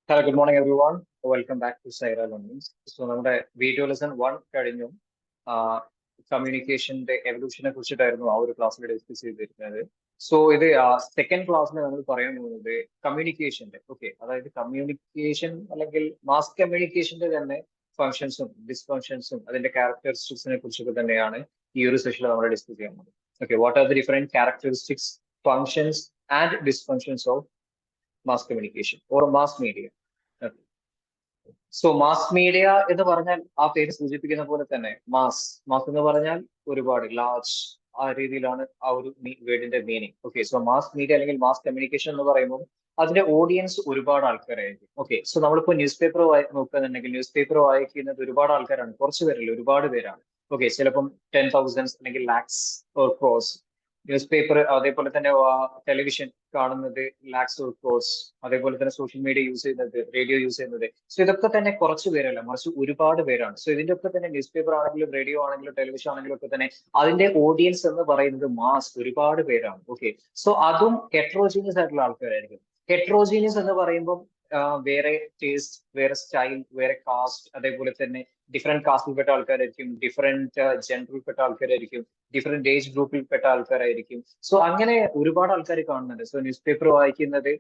Hello, good morning, everyone. Welcome back to Saira Learnings. So, നമ്മുടെ video lesson 1 കഴിഞ്ഞു. കമ്മ്യൂണിക്കേഷന്റെ എവല്യൂഷനെ കുറിച്ചിട്ടായിരുന്നു ആ ഒരു ക്ലാസ്സിൽ ഡിസ്കസ് ചെയ്തിരുന്നത്. സോ ഇത് സെക്കൻഡ് ക്ലാസ്സിൽ നമ്മൾ പറയാൻ പോകുന്നത് കമ്മ്യൂണിക്കേഷന്റെ അതായത് കമ്മ്യൂണിക്കേഷൻ അല്ലെങ്കിൽ മാസ് കമ്മ്യൂണിക്കേഷന്റെ തന്നെ ഫങ്ഷൻസും ഡിസ്ഫങ്ഷൻസും അതിന്റെ ക്യാരക്ടറിസ്റ്റിക്സിനെ കുറിച്ചൊക്കെ തന്നെയാണ് ഈ ഒരു സെഷനിൽ നമ്മൾ ഡിസ്കസ് ചെയ്യാൻ പോകുന്നത്. What are the different characteristics, functions and dysfunctions of mass communication or mass media. So mass media എന്ന് പറഞ്ഞാൽ ആ പേര് സൂചിപ്പിക്കുന്ന പോലെ തന്നെ മാസ് എന്ന് പറഞ്ഞാൽ ഒരുപാട് ലാർജ് ആ രീതിയിലാണ് ആ ഒരു വേർഡിന്റെ മീനിങ്. സോ മാസ് മീഡിയ അല്ലെങ്കിൽ മാസ് കമ്മ്യൂണിക്കേഷൻ എന്ന് പറയുമ്പോൾ അതിന്റെ ഓഡിയൻസ് ഒരുപാട് ആൾക്കാരായിരിക്കും. സോ നമ്മളിപ്പോ ന്യൂസ് പേപ്പർ നോക്കുന്നുണ്ടെങ്കിൽ ന്യൂസ് പേപ്പർ വായിക്കുന്നത് ഒരുപാട് ആൾക്കാരാണ്, കുറച്ച് പേരല്ല, ഒരുപാട് പേരാണ്. ചിലപ്പം 10,000 അല്ലെങ്കിൽ lakhs or cross. News paper അതേപോലെ തന്നെ ടെലിവിഷൻ കാണുന്നത് ലാക്സ് ഓർ ക്രോസ്. അതേപോലെ തന്നെ സോഷ്യൽ മീഡിയ യൂസ് ചെയ്യുന്നത്, റേഡിയോ യൂസ് ചെയ്യുന്നത്. സോ ഇതൊക്കെ തന്നെ കുറച്ച് പേരല്ല, മറിച്ച് ഒരുപാട് പേരാണ്. സോ ഇതിന്റെ ഒക്കെ തന്നെ ന്യൂസ് പേപ്പർ ആണെങ്കിലും റേഡിയോ ആണെങ്കിലും ടെലിവിഷൻ ആണെങ്കിലും ഒക്കെ തന്നെ അതിന്റെ ഓഡിയൻസ് എന്ന് പറയുന്നത് മാസ് ഒരുപാട് പേരാണ്. സോ അതും ഹെട്രോജീനിയസ് ആയിട്ടുള്ള ആൾക്കാരായിരിക്കും. ഹെട്രോജീനിയസ് എന്ന് പറയുമ്പോൾ വേറെ ടേസ്റ്റ്, വേറെ സ്റ്റൈൽ, വേറെ കാസ്റ്റ്, അതേപോലെ തന്നെ ഡിഫറെന്റ് കാസ്റ്റിൽപ്പെട്ട ആൾക്കാരായിരിക്കും, ഡിഫറെന്റ് ജെൻഡറിൽപ്പെട്ട ആൾക്കാരായിരിക്കും, ഡിഫറെന്റ് ഏജ് ഗ്രൂപ്പിൽപ്പെട്ട ആൾക്കാരായിരിക്കും. സോ അങ്ങനെ ഒരുപാട് ആൾക്കാർ കാണുന്നുണ്ട്. സോ ന്യൂസ് പേപ്പർ വായിക്കുന്നത്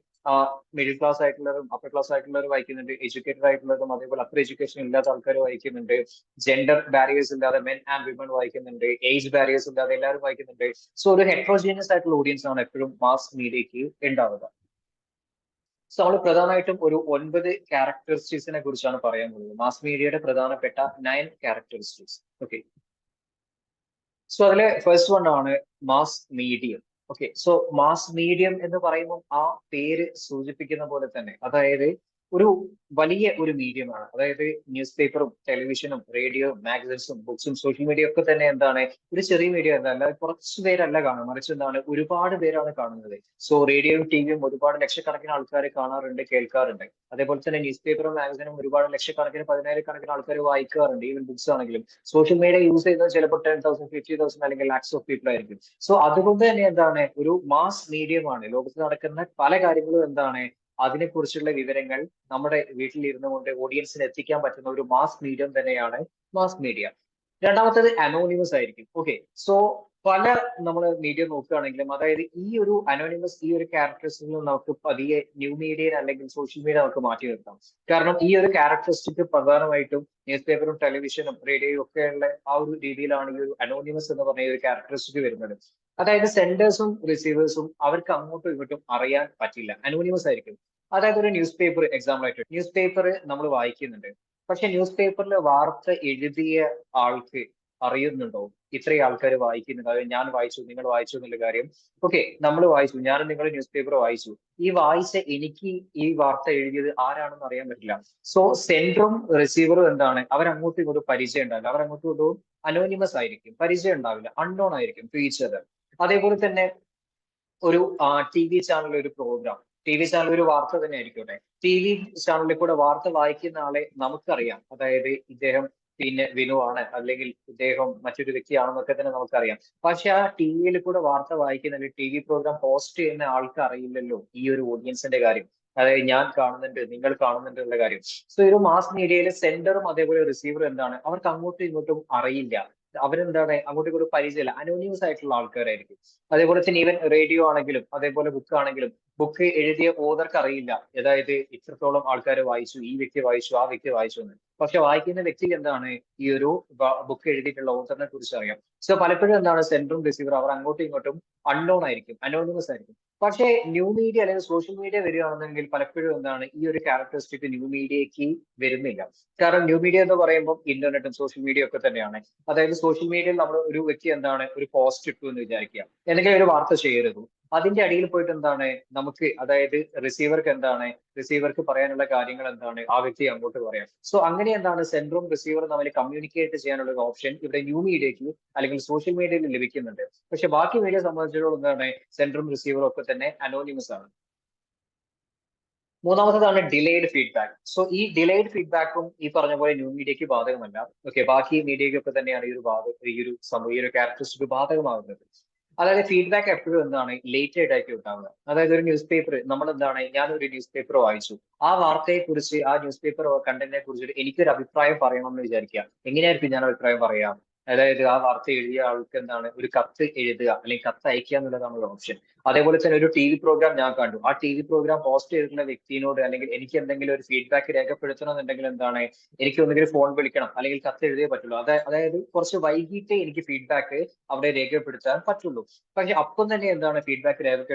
മിഡിൽ ക്ലാസ് ആയിട്ടുള്ളവരും അപ്പർ ക്ലാസ് ആയിട്ടുള്ളവരും വായിക്കുന്നുണ്ട്, എഡ്യൂക്കേറ്റഡ് ആയിട്ടുള്ളവരും അതേപോലെ അപ്പർ എഡ്യൂക്കേഷൻ ഇല്ലാത്ത ആൾക്കാർ വായിക്കുന്നുണ്ട്, ജെൻഡർ ബാരിയേഴ്സ് ഇല്ലാതെ മെൻ ആൻഡ് വിമൺ വായിക്കുന്നുണ്ട്, ഏജ് ബാരിയേഴ്സ് ഇല്ലാതെ എല്ലാവരും വായിക്കുന്നുണ്ട്. സോ ഒരു ഹെട്രോജീനിയസ് ആയിട്ടുള്ള ഓഡിയൻസ് ആണ് എപ്പോഴും മാസ് മീഡിയക്ക് ഉണ്ടാവുക. സോ നമ്മൾ പ്രധാനമായിട്ടും ഒരു 9 ക്യാരക്ടറിസ്റ്റിക്സിനെ കുറിച്ചാണ് പറയാൻ പോകുന്നത്. മാസ് മീഡിയയുടെ പ്രധാനപ്പെട്ട 9 ക്യാരക്ടറിസ്റ്റിക്സ്. സോ അതിലെ ഫസ്റ്റ് വൺ ആണ് mass medium. So mass medium എന്ന് പറയുമ്പോൾ ആ പേര് സൂചിപ്പിക്കുന്ന പോലെ തന്നെ അതായത് ഒരു വലിയ ഒരു മീഡിയമാണ്. അതായത് ന്യൂസ് പേപ്പറും ടെലിവിഷനും റേഡിയോ മാഗസിൻസും ബുക്സും സോഷ്യൽ മീഡിയ ഒക്കെ തന്നെ എന്താണ് ഒരു ചെറിയ മീഡിയ അല്ല, കുറച്ച് പേരല്ല കാണുന്നത്, മറിച്ച് എന്താണ് ഒരുപാട് പേരാണ് കാണുന്നത്. സോ റേഡിയോയും ടിവിയും ഒരുപാട് ലക്ഷക്കണക്കിന് ആൾക്കാർ കാണാറുണ്ട്, കേൾക്കാറുണ്ട്. അതേപോലെ തന്നെ ന്യൂസ് പേപ്പറും മാഗസിനും ഒരുപാട് ലക്ഷക്കണക്കിന് 10,000-കണക്കിന് ആൾക്കാർ വായിക്കാറുണ്ട്. ഈവൻ ബുക്സ് ആണെങ്കിലും സോഷ്യൽ മീഡിയ യൂസ് ചെയ്യുന്നത് ചിലപ്പോൾ 10,000, 50,000 അല്ലെങ്കിൽ ലാക്സ് ഓഫ് പീപ്പിൾ ആയിരിക്കും. സോ അതുകൊണ്ട് തന്നെ എന്താണ് ഒരു മാസ് മീഡിയമാണ്. ലോകത്ത് നടക്കുന്ന പല കാര്യങ്ങളും എന്താണ് അതിനെക്കുറിച്ചുള്ള വിവരങ്ങൾ നമ്മുടെ വീട്ടിൽ ഇരുന്നു കൊണ്ട് ഓഡിയൻസിന് എത്തിക്കാൻ പറ്റുന്ന ഒരു മാസ് മീഡിയം തന്നെയാണ് മാസ് മീഡിയ. രണ്ടാമത്തേത് അനോണിമസ് ആയിരിക്കും. സോ പല നമ്മൾ മീഡിയ നോക്കുകയാണെങ്കിലും അതായത് ഈ ഒരു അനോണിമസ് ഈ ഒരു ക്യാരക്ടറിസ്റ്റിൽ നമുക്ക് പതിയെ ന്യൂ മീഡിയ അല്ലെങ്കിൽ സോഷ്യൽ മീഡിയ നമുക്ക് മാറ്റി നിർത്താം. കാരണം ഈ ഒരു ക്യാരക്ടറിസ്റ്റിക് പ്രധാനമായിട്ടും ന്യൂസ് പേപ്പറും ടെലിവിഷനും റേഡിയോയും ഒക്കെയുള്ള ആ ഒരു രീതിയിലാണ് ഈ ഒരു അനോണിമസ് എന്ന് പറഞ്ഞ ഒരു ക്യാരക്ടറിസ്റ്റിക് വരുന്നത്. അതായത് സെൻഡേഴ്സും റിസീവേഴ്സും അവർക്ക് അങ്ങോട്ടും ഇങ്ങോട്ടും അറിയാൻ പറ്റില്ല, അനോണിമസ് ആയിരിക്കും. അതായത് ഒരു ന്യൂസ് പേപ്പർ എക്സാമ്പിൾ ആയിട്ട് ന്യൂസ് പേപ്പർ നമ്മൾ വായിക്കുന്നുണ്ട്. പക്ഷെ ന്യൂസ് പേപ്പറിൽ വാർത്ത എഴുതിയ ആൾക്ക് അറിയുന്നുണ്ടോ ഇത്രയും ആൾക്കാർ വായിക്കുന്നുണ്ട്, അതായത് ഞാൻ വായിച്ചു നിങ്ങൾ വായിച്ചു എന്നുള്ള കാര്യം. നമ്മൾ വായിച്ചു, ഞാനും നിങ്ങൾ ന്യൂസ് പേപ്പർ വായിച്ചു. ഈ വായിച്ച എനിക്ക് ഈ വാർത്ത എഴുതിയത് ആരാണെന്ന് അറിയാൻ പറ്റില്ല. സോ സെൻഡറും റിസീവറും എന്താണ് അവരങ്ങോട്ടും ഇങ്ങോട്ടും പരിചയം ഉണ്ടാവില്ല, അവരങ്ങോട്ടും ഇങ്ങോട്ടും അനോണിമസ് ആയിരിക്കും, പരിചയം ഉണ്ടാവില്ല, അൺനോൺ ആയിരിക്കും ടു ഈച്ച് അതർ. അതേപോലെ തന്നെ ഒരു ടി വി ചാനലിൽ ഒരു പ്രോഗ്രാം, ടി വി ചാനൽ ഒരു വാർത്ത തന്നെ ആയിരിക്കട്ടെ, ടി വി ചാനലിൽ കൂടെ വാർത്ത വായിക്കുന്ന ആളെ നമുക്കറിയാം, അതായത് ഇദ്ദേഹം പിന്നെ വിനു ആണ് അല്ലെങ്കിൽ ഇദ്ദേഹം മറ്റൊരു വ്യക്തിയാണെന്നൊക്കെ തന്നെ നമുക്കറിയാം. പക്ഷെ ആ ടി വിയിൽ കൂടെ വാർത്ത വായിക്കുന്ന അല്ലെങ്കിൽ ടി വി പ്രോഗ്രാം പോസ്റ്റ് ചെയ്യുന്ന ആൾക്ക് അറിയില്ലല്ലോ ഈ ഒരു ഓഡിയൻസിന്റെ കാര്യം, അതായത് ഞാൻ കാണുന്നുണ്ട് നിങ്ങൾ കാണുന്നുണ്ട് എന്നുള്ള കാര്യം. സോ ഒരു മാസ് മീഡിയയിലെ സെൻഡറും അതേപോലെ റിസീവറും എന്താണ് അവർക്ക് അങ്ങോട്ടും ഇങ്ങോട്ടും അറിയില്ല, അവരെന്താണ് അങ്ങോട്ടും ഇങ്ങോട്ടും പരിചയമില്ല, അനോണിമസ് ആയിട്ടുള്ള ആൾക്കാരായിരിക്കും. അതേപോലെ തന്നെ ഈവൻ റേഡിയോ ആണെങ്കിലും അതേപോലെ ബുക്ക് ആണെങ്കിലും ബുക്ക് എഴുതിയ ഓതർക്ക് അറിയില്ല, അതായത് ഇത്രത്തോളം ആൾക്കാർ വായിച്ചു, ഈ വ്യക്തി വായിച്ചു, ആ വ്യക്തി വായിച്ചു എന്ന്. പക്ഷെ വായിക്കുന്ന വ്യക്തിക്ക് എന്താണ് ഈ ഒരു ബുക്ക് എഴുതിയിട്ടുള്ള ഓതറിനെ കുറിച്ച് അറിയാം. സോ പലപ്പോഴും എന്താണ് സെൻഡറും റിസീവർ അവർ അങ്ങോട്ടും ഇങ്ങോട്ടും അൺനോൺ ആയിരിക്കും, അനോണിമസ് ആയിരിക്കും. പക്ഷേ ന്യൂ മീഡിയ അല്ലെങ്കിൽ സോഷ്യൽ മീഡിയ വരികയാണെന്നെങ്കിൽ പലപ്പോഴും എന്താണ് ഈ ഒരു ക്യാരക്ടറിസ്റ്റിക് ന്യൂ മീഡിയക്ക് വരുന്നില്ല. കാരണം ന്യൂ മീഡിയ എന്ന് പറയുമ്പോൾ ഇന്റർനെറ്റും സോഷ്യൽ മീഡിയ ഒക്കെ തന്നെയാണ്. അതായത് സോഷ്യൽ മീഡിയയിൽ നമ്മൾ ഒരു വ്യക്തി എന്താണ് ഒരു പോസ്റ്റ് ഇട്ടു എന്ന് വിചാരിക്കുക, എന്തെങ്കിലും ഒരു വാർത്ത ഷെയർ ചെയ്തു, അതിന്റെ അടിയിൽ പോയിട്ട് എന്താണ് നമുക്ക് അതായത് റിസീവർക്ക് പറയാനുള്ള കാര്യങ്ങൾ എന്താണ് ആ വ്യക്തി അങ്ങോട്ട് പറയാം. സോ അങ്ങനെ എന്താണ് സെൻഡറും റിസീവറും തമ്മിൽ കമ്മ്യൂണിക്കേറ്റ് ചെയ്യാനുള്ള ഒരു ഓപ്ഷൻ ഇവിടെ ന്യൂ മീഡിയക്ക് അല്ലെങ്കിൽ സോഷ്യൽ മീഡിയയിൽ ലഭിക്കുന്നുണ്ട്. പക്ഷെ ബാക്കി മീഡിയ സംബന്ധിച്ചിടത്തോളം എന്താണ് സെൻഡറും റിസീവറും ഒക്കെ തന്നെ അനോണിമസ് ആണ്. മൂന്നാമത്തേതാണ് ഡിലേഡ് ഫീഡ്ബാക്ക്. സോ ഈ ഡിലേഡ് ഫീഡ്ബാക്കും ഈ പറഞ്ഞ പോലെ ന്യൂ മീഡിയക്ക് ബാധകമല്ല. ബാക്കി മീഡിയക്കൊക്കെ തന്നെയാണ് ഈ ഒരു ക്യാരക്ടറിസ്റ്റിക് ബാധകമാകുന്നത്. അതായത് ഫീഡ്ബാക്ക് എപ്പോഴും എന്താണ് ലേറ്റ് ആയിട്ടായിരിക്കും ഉണ്ടാവുക. അതായത് ഒരു ന്യൂസ് പേപ്പർ നമ്മൾ എന്താണ് ഞാനൊരു ന്യൂസ് പേപ്പർ വായിച്ചു, ആ വാർത്തയെ കുറിച്ച് ആ ന്യൂസ് പേപ്പർ കണ്ടന്റിനെ കുറിച്ചിട്ട് എനിക്കൊരു അഭിപ്രായം പറയണം എന്ന് വിചാരിക്കുക. എങ്ങനെയായിരിക്കും ഞാൻ അഭിപ്രായം പറയാം? അതായത് ആ വാർത്ത എഴുതിയ ആൾക്ക് എന്താണ് ഒരു കത്ത് എഴുതുക അല്ലെങ്കിൽ കത്ത് അയക്കുക എന്നുള്ളതാണ് ഒരു ഓപ്ഷൻ. അതേപോലെ തന്നെ ഒരു ടി വി പ്രോഗ്രാം ഞാൻ കണ്ടു, ആ ടി വി പ്രോഗ്രാം പോസ്റ്റ് ചെയ്തിട്ടുള്ള വ്യക്തിയോട് അല്ലെങ്കിൽ എനിക്ക് എന്തെങ്കിലും ഒരു ഫീഡ്ബാക്ക് രേഖപ്പെടുത്തണം എന്നുണ്ടെങ്കിൽ എന്താണ് എനിക്ക് ഒന്നുകിൽ ഫോൺ വിളിക്കണം അല്ലെങ്കിൽ കത്ത് എഴുതിയേ പറ്റുള്ളൂ. അതായത് കുറച്ച് വൈകിട്ടേ എനിക്ക് ഫീഡ്ബാക്ക് അവിടെ രേഖപ്പെടുത്താൻ പറ്റുള്ളൂ. പക്ഷെ അപ്പം തന്നെ എന്താണ് ഫീഡ്ബാക്ക്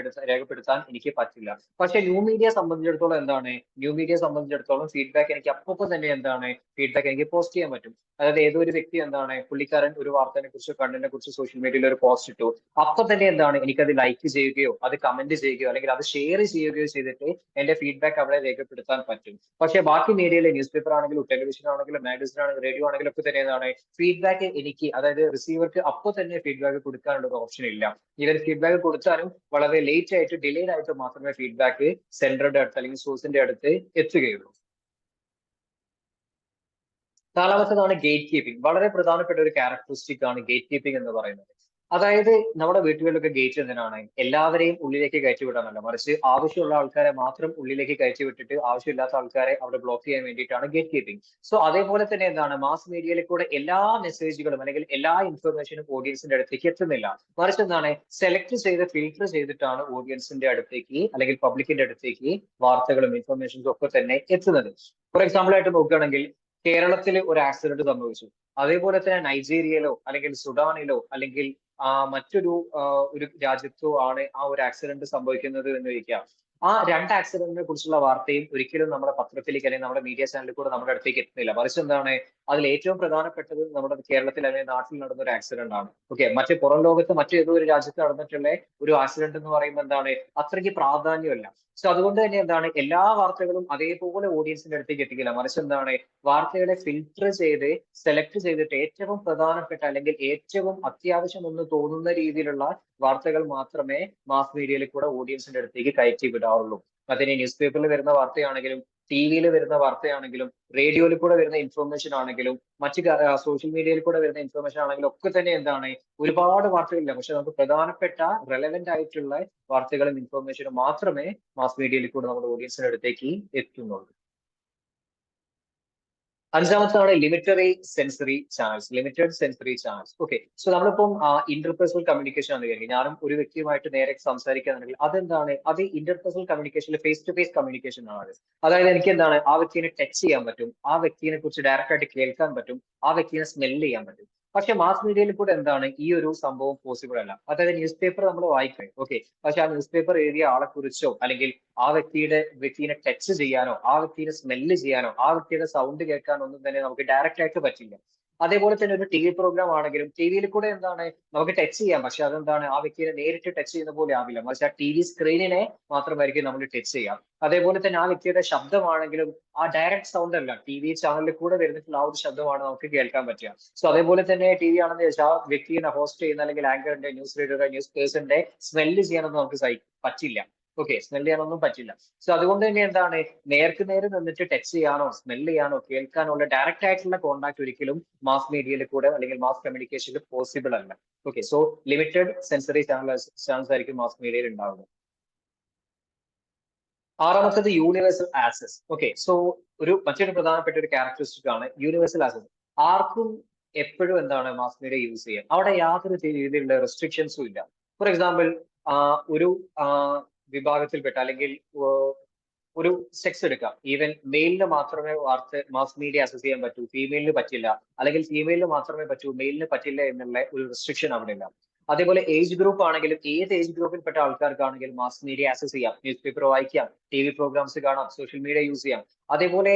രേഖപ്പെടുത്താൻ എനിക്ക് പറ്റില്ല. പക്ഷെ ന്യൂ മീഡിയ സംബന്ധിച്ചിടത്തോളം ഫീഡ്ബാക്ക് എനിക്ക് അപ്പം തന്നെ എന്താണ് ഫീഡ്ബാക്ക് എനിക്ക് പോസ്റ്റ് ചെയ്യാൻ പറ്റും. അതായത് ഏതൊരു വ്യക്തി എന്താണ് പുള്ളിക്കാരൻ ഒരു വാർത്തനെ കുറിച്ച് കണ്ടന്റിനെ കുറിച്ച് സോഷ്യൽ മീഡിയയിൽ ഒരു പോസ്റ്റ് ഇട്ടു, അപ്പൊ തന്നെ എന്താണ് എനിക്കത് ലൈക്ക് ചെയ്യുകയോ അത് കമന്റ് ചെയ്യുകയോ അല്ലെങ്കിൽ അത് ഷെയർ ചെയ്യുകയോ ചെയ്തിട്ട് എന്റെ ഫീഡ്ബാക്ക് അവിടെ രേഖപ്പെടുത്താൻ പറ്റും. പക്ഷെ ബാക്കി മീഡിയയിലെ ന്യൂസ് പേപ്പർ ആണെങ്കിലും ടെലിവിഷൻ ആണെങ്കിലും മാഗസിൻ ആണെങ്കിലും റേഡിയോ ആണെങ്കിലും ഒക്കെ തന്നെ എന്താണ് ഫീഡ്ബാക്ക് എനിക്ക് അതായത് റിസീവർക്ക് അപ്പൊ തന്നെ ഫീഡ്ബാക്ക് കൊടുക്കാനുള്ള ഒരു ഓപ്ഷൻ ഇല്ല. ഇവർ ഫീഡ്ബാക്ക് കൊടുത്താലും വളരെ ലേറ്റ് ആയിട്ട് ഡിലേഡ് ആയിട്ട് മാത്രമേ ഫീഡ്ബാക്ക് സെൻഡറുടെ അടുത്ത് അല്ലെങ്കിൽ സോഴ്സിന്റെ അടുത്ത് എത്തുകയുള്ളൂ. നാലാമത്തേതാണ് ഗേറ്റ് കീപ്പിംഗ്. വളരെ പ്രധാനപ്പെട്ട ഒരു ക്യാരക്ടറിസ്റ്റിക് ആണ് ഗേറ്റ് കീപ്പിംഗ് എന്ന് പറയുന്നത്. അതായത് നമ്മുടെ വീട്ടുകളിലൊക്കെ ഗേറ്റ് എന്തിനാണ്? എല്ലാവരെയും ഉള്ളിലേക്ക് കയറ്റി വിടാനല്ല, മറിച്ച് ആവശ്യമുള്ള ആൾക്കാരെ മാത്രം ഉള്ളിലേക്ക് കയറ്റി വിട്ടിട്ട് ആവശ്യമില്ലാത്ത ആൾക്കാരെ അവിടെ ബ്ലോക്ക് ചെയ്യാൻ വേണ്ടിയിട്ടാണ് ഗേറ്റ് കീപ്പിംഗ്. സോ അതേപോലെ തന്നെ എന്താണ് മാസ് മീഡിയയിൽ കൂടെ എല്ലാ മെസ്സേജുകളും അല്ലെങ്കിൽ എല്ലാ ഇൻഫർമേഷനും ഓഡിയൻസിന്റെ അടുത്തേക്ക് എത്തുന്നില്ല. മറിച്ച് എന്താണ് സെലക്ട് ചെയ്ത് ഫിൽട്ടർ ചെയ്തിട്ടാണ് ഓഡിയൻസിന്റെ അടുത്തേക്ക് അല്ലെങ്കിൽ പബ്ലിക്കിന്റെ അടുത്തേക്ക് വാർത്തകളും ഇൻഫർമേഷൻസും ഒക്കെ തന്നെ എത്തുന്നത്. ഫോർ എക്സാമ്പിൾ ആയിട്ട് നോക്കുകയാണെങ്കിൽ കേരളത്തിൽ ഒരു ആക്സിഡന്റ് സംഭവിച്ചു. അതേപോലെ തന്നെ നൈജീരിയയിലോ അല്ലെങ്കിൽ സുഡാനിലോ അല്ലെങ്കിൽ ഒരു രാജ്യത്തോ ആണ് ആ ഒരു ആക്സിഡന്റ് സംഭവിക്കുന്നത് എന്ന് വയ്ക്കാം. ആ രണ്ട് ആക്സിഡന്റിനെ കുറിച്ചുള്ള വാർത്തയും ഒരിക്കലും നമ്മുടെ പത്രത്തിലേക്ക് അല്ലെങ്കിൽ നമ്മുടെ മീഡിയ ചാനലിൽ കൂടെ നമ്മുടെ അടുത്തേക്ക് എത്തുന്നില്ല. മറിച്ച് എന്താണ് അതിൽ ഏറ്റവും പ്രധാനപ്പെട്ടത് നമ്മുടെ കേരളത്തിൽ അല്ലെങ്കിൽ നാട്ടിൽ നടന്ന ഒരു ആക്സിഡന്റ് ആണ്. ഓക്കെ, മറ്റേ പുറം ലോകത്ത് മറ്റേതോ ഒരു രാജ്യത്ത് നടന്നിട്ടുള്ള ഒരു ആക്സിഡന്റ് എന്ന് പറയുമ്പോൾ എന്താണ് അത്രയ്ക്ക് പ്രാധാന്യമല്ല. സോ അതുകൊണ്ട് തന്നെ എന്താണ് എല്ലാ വാർത്തകളും അതേപോലെ ഓഡിയൻസിന്റെ അടുത്തേക്ക് എത്തിക്കില്ല. മറിച്ച് എന്താണ് വാർത്തകളെ ഫിൽട്ടർ ചെയ്ത് സെലക്ട് ചെയ്തിട്ട് ഏറ്റവും പ്രധാനപ്പെട്ട അല്ലെങ്കിൽ ഏറ്റവും അത്യാവശ്യം എന്ന് തോന്നുന്ന രീതിയിലുള്ള വാർത്തകൾ മാത്രമേ മാസ് മീഡിയയിൽ കൂടെ ഓഡിയൻസിന്റെ അടുത്തേക്ക് കയറ്റി വിടാറുള്ളൂ. അതിന് ന്യൂസ് പേപ്പറിൽ വരുന്ന വാർത്തയാണെങ്കിലും ടി വിയിൽ വരുന്ന വാർത്തയാണെങ്കിലും റേഡിയോയിൽ കൂടെ വരുന്ന ഇൻഫർമേഷൻ ആണെങ്കിലും മറ്റ് സോഷ്യൽ മീഡിയയിൽ കൂടെ വരുന്ന ഇൻഫർമേഷൻ ആണെങ്കിലും ഒക്കെ തന്നെ എന്താണ് ഒരുപാട് വാർത്തകളില്ല. പക്ഷെ നമുക്ക് പ്രധാനപ്പെട്ട റെലവെന്റ് ആയിട്ടുള്ള വാർത്തകളും ഇൻഫർമേഷനും മാത്രമേ മാസ് മീഡിയയിൽ കൂടെ നമ്മുടെ ഓഡിയൻസിന്റെ അടുത്തേക്ക് എത്തുന്നുള്ളൂ. അഞ്ചാമത്താണ് limited sensory channels. Limited sensory channels. Okay, so നമ്മളിപ്പം ഇന്റർപേഴ്സണൽ കമ്മ്യൂണിക്കേഷൻ ആണ് കരുതി ഞാനും ഒരു വ്യക്തിയുമായിട്ട് നേരെ സംസാരിക്കുകയാണെങ്കിൽ അതെന്താണ് അത് ഇന്റർപേഴ്സണൽ കമ്മ്യൂണിക്കേഷനിൽ ഫേസ് ടു ഫേസ് കമ്മ്യൂണിക്കേഷൻ ആണ്. അതായത് എനിക്ക് എന്താണ് ആ വ്യക്തിനെ ടച്ച് ചെയ്യാൻ പറ്റും, ആ വ്യക്തിനെ കുറിച്ച് ഡയറക്റ്റ് ആയിട്ട് കേൾക്കാൻ പറ്റും, ആ വ്യക്തിനെ സ്മെല് ചെയ്യാൻ പറ്റും. പക്ഷെ മാസ് മീഡിയയിൽ കൂടെ എന്താണ് ഈ ഒരു സംഭവം പോസിബിൾ അല്ല. അതായത് ന്യൂസ് പേപ്പർ നമ്മൾ വായിക്കും, ഓക്കെ, പക്ഷെ ആ ന്യൂസ് പേപ്പർ എഴുതിയ ആളെ കുറിച്ചോ അല്ലെങ്കിൽ ആ വ്യക്തിനെ ടച്ച് ചെയ്യാനോ ആ വ്യക്തിനെ സ്മെല്ല് ചെയ്യാനോ ആ വ്യക്തിയുടെ സൗണ്ട് കേൾക്കാനോ ഒന്നും തന്നെ നമുക്ക് ഡയറക്റ്റ് ആയിട്ട് പറ്റില്ല. അതേപോലെ തന്നെ ഒരു ടി വി പ്രോഗ്രാം ആണെങ്കിലും ടി വിയിൽ കൂടെ എന്താണ് നമുക്ക് ടച്ച് ചെയ്യാം, പക്ഷെ അതെന്താണ് ആ വ്യക്തിയെ നേരിട്ട് ടച്ച് ചെയ്യുന്ന പോലെ ആവില്ല, മറിച്ച് ആ ടി വി സ്ക്രീനിനെ മാത്രമായിരിക്കും നമ്മൾ ടച്ച് ചെയ്യാം. അതേപോലെ തന്നെ ആ വ്യക്തിയുടെ ശബ്ദമാണെങ്കിലും ആ ഡയറക്റ്റ് സൗണ്ട് അല്ല, ടി വി ചാനലിൽ കൂടെ വരുന്നിട്ടുള്ള ആ ഒരു ശബ്ദമാണ് നമുക്ക് കേൾക്കാൻ പറ്റുക. സോ അതേപോലെ തന്നെ ടി വി ആണെന്ന് വെച്ചാൽ ആ വ്യക്തിയെ ഹോസ്റ്റ് ചെയ്യുന്ന അല്ലെങ്കിൽ ആങ്കറിന്റെ ന്യൂസ് റീഡറുടെ ന്യൂസ് പേഴ്സന്റെ സ്മെല്ല് ചെയ്യാനൊന്നും നമുക്ക് പറ്റില്ല. ഓക്കെ, സ്മെൽ ചെയ്യാനൊന്നും പറ്റില്ല. സോ അതുകൊണ്ട് തന്നെ എന്താണ് നേർക്ക് നേരെ നിന്നിട്ട് ടച്ച് ചെയ്യാനോ സ്മെൽ ചെയ്യാനോ കേൾക്കാനോ ഉള്ള ഡയറക്റ്റ് ആയിട്ടുള്ള കോൺടാക്ട് ഒരിക്കലും മാസ് മീഡിയയിൽ കൂടെ അല്ലെങ്കിൽ മാസ് കമ്മ്യൂണിക്കേഷനിൽ പോസിബിൾ അല്ല. Okay, so limited sensory channels ആയിരിക്കും മാസ് മീഡിയയിൽ ഉണ്ടാവുന്നത്. ആറാമത്തത് യൂണിവേഴ്സൽ ആക്സസ്. ഓക്കെ, സോ മറ്റൊരു പ്രധാനപ്പെട്ട ഒരു ക്യാരക്ടറിസ്റ്റിക് ആണ് യൂണിവേഴ്സൽ ആക്സസ്. ആർക്കും എപ്പോഴും എന്താണ് മാസ് മീഡിയ യൂസ് ചെയ്യാം, അവിടെ യാതൊരു രീതിയിലുള്ള റെസ്ട്രിക്ഷൻസും ഇല്ല. ഫോർ എക്സാമ്പിൾ ഒരു വിഭാഗത്തിൽപ്പെട്ട അല്ലെങ്കിൽ ഒരു സെക്സ് എടുക്കാം, ഈവൻ മെയിലിന് മാത്രമേ മാസ് മീഡിയ ആക്സസ് ചെയ്യാൻ പറ്റൂ, ഫീമെയിലിന് പറ്റില്ല, അല്ലെങ്കിൽ ഫീമെയിലിന് മാത്രമേ പറ്റൂ മെയിലിന് പറ്റില്ല എന്നുള്ള ഒരു റെസ്ട്രിക്ഷൻ അവിടെ ഇല്ല. അതേപോലെ ഏജ് ഗ്രൂപ്പ് ആണെങ്കിലും ഏത് ഏജ് ഗ്രൂപ്പിൽപ്പെട്ട ആൾക്കാർക്കാണെങ്കിലും മാസ് മീഡിയ ആക്സസ് ചെയ്യാം, ന്യൂസ് പേപ്പർ വായിക്കാം, ടി വി പ്രോഗ്രാംസ് കാണാം, സോഷ്യൽ മീഡിയ യൂസ് ചെയ്യാം. അതേപോലെ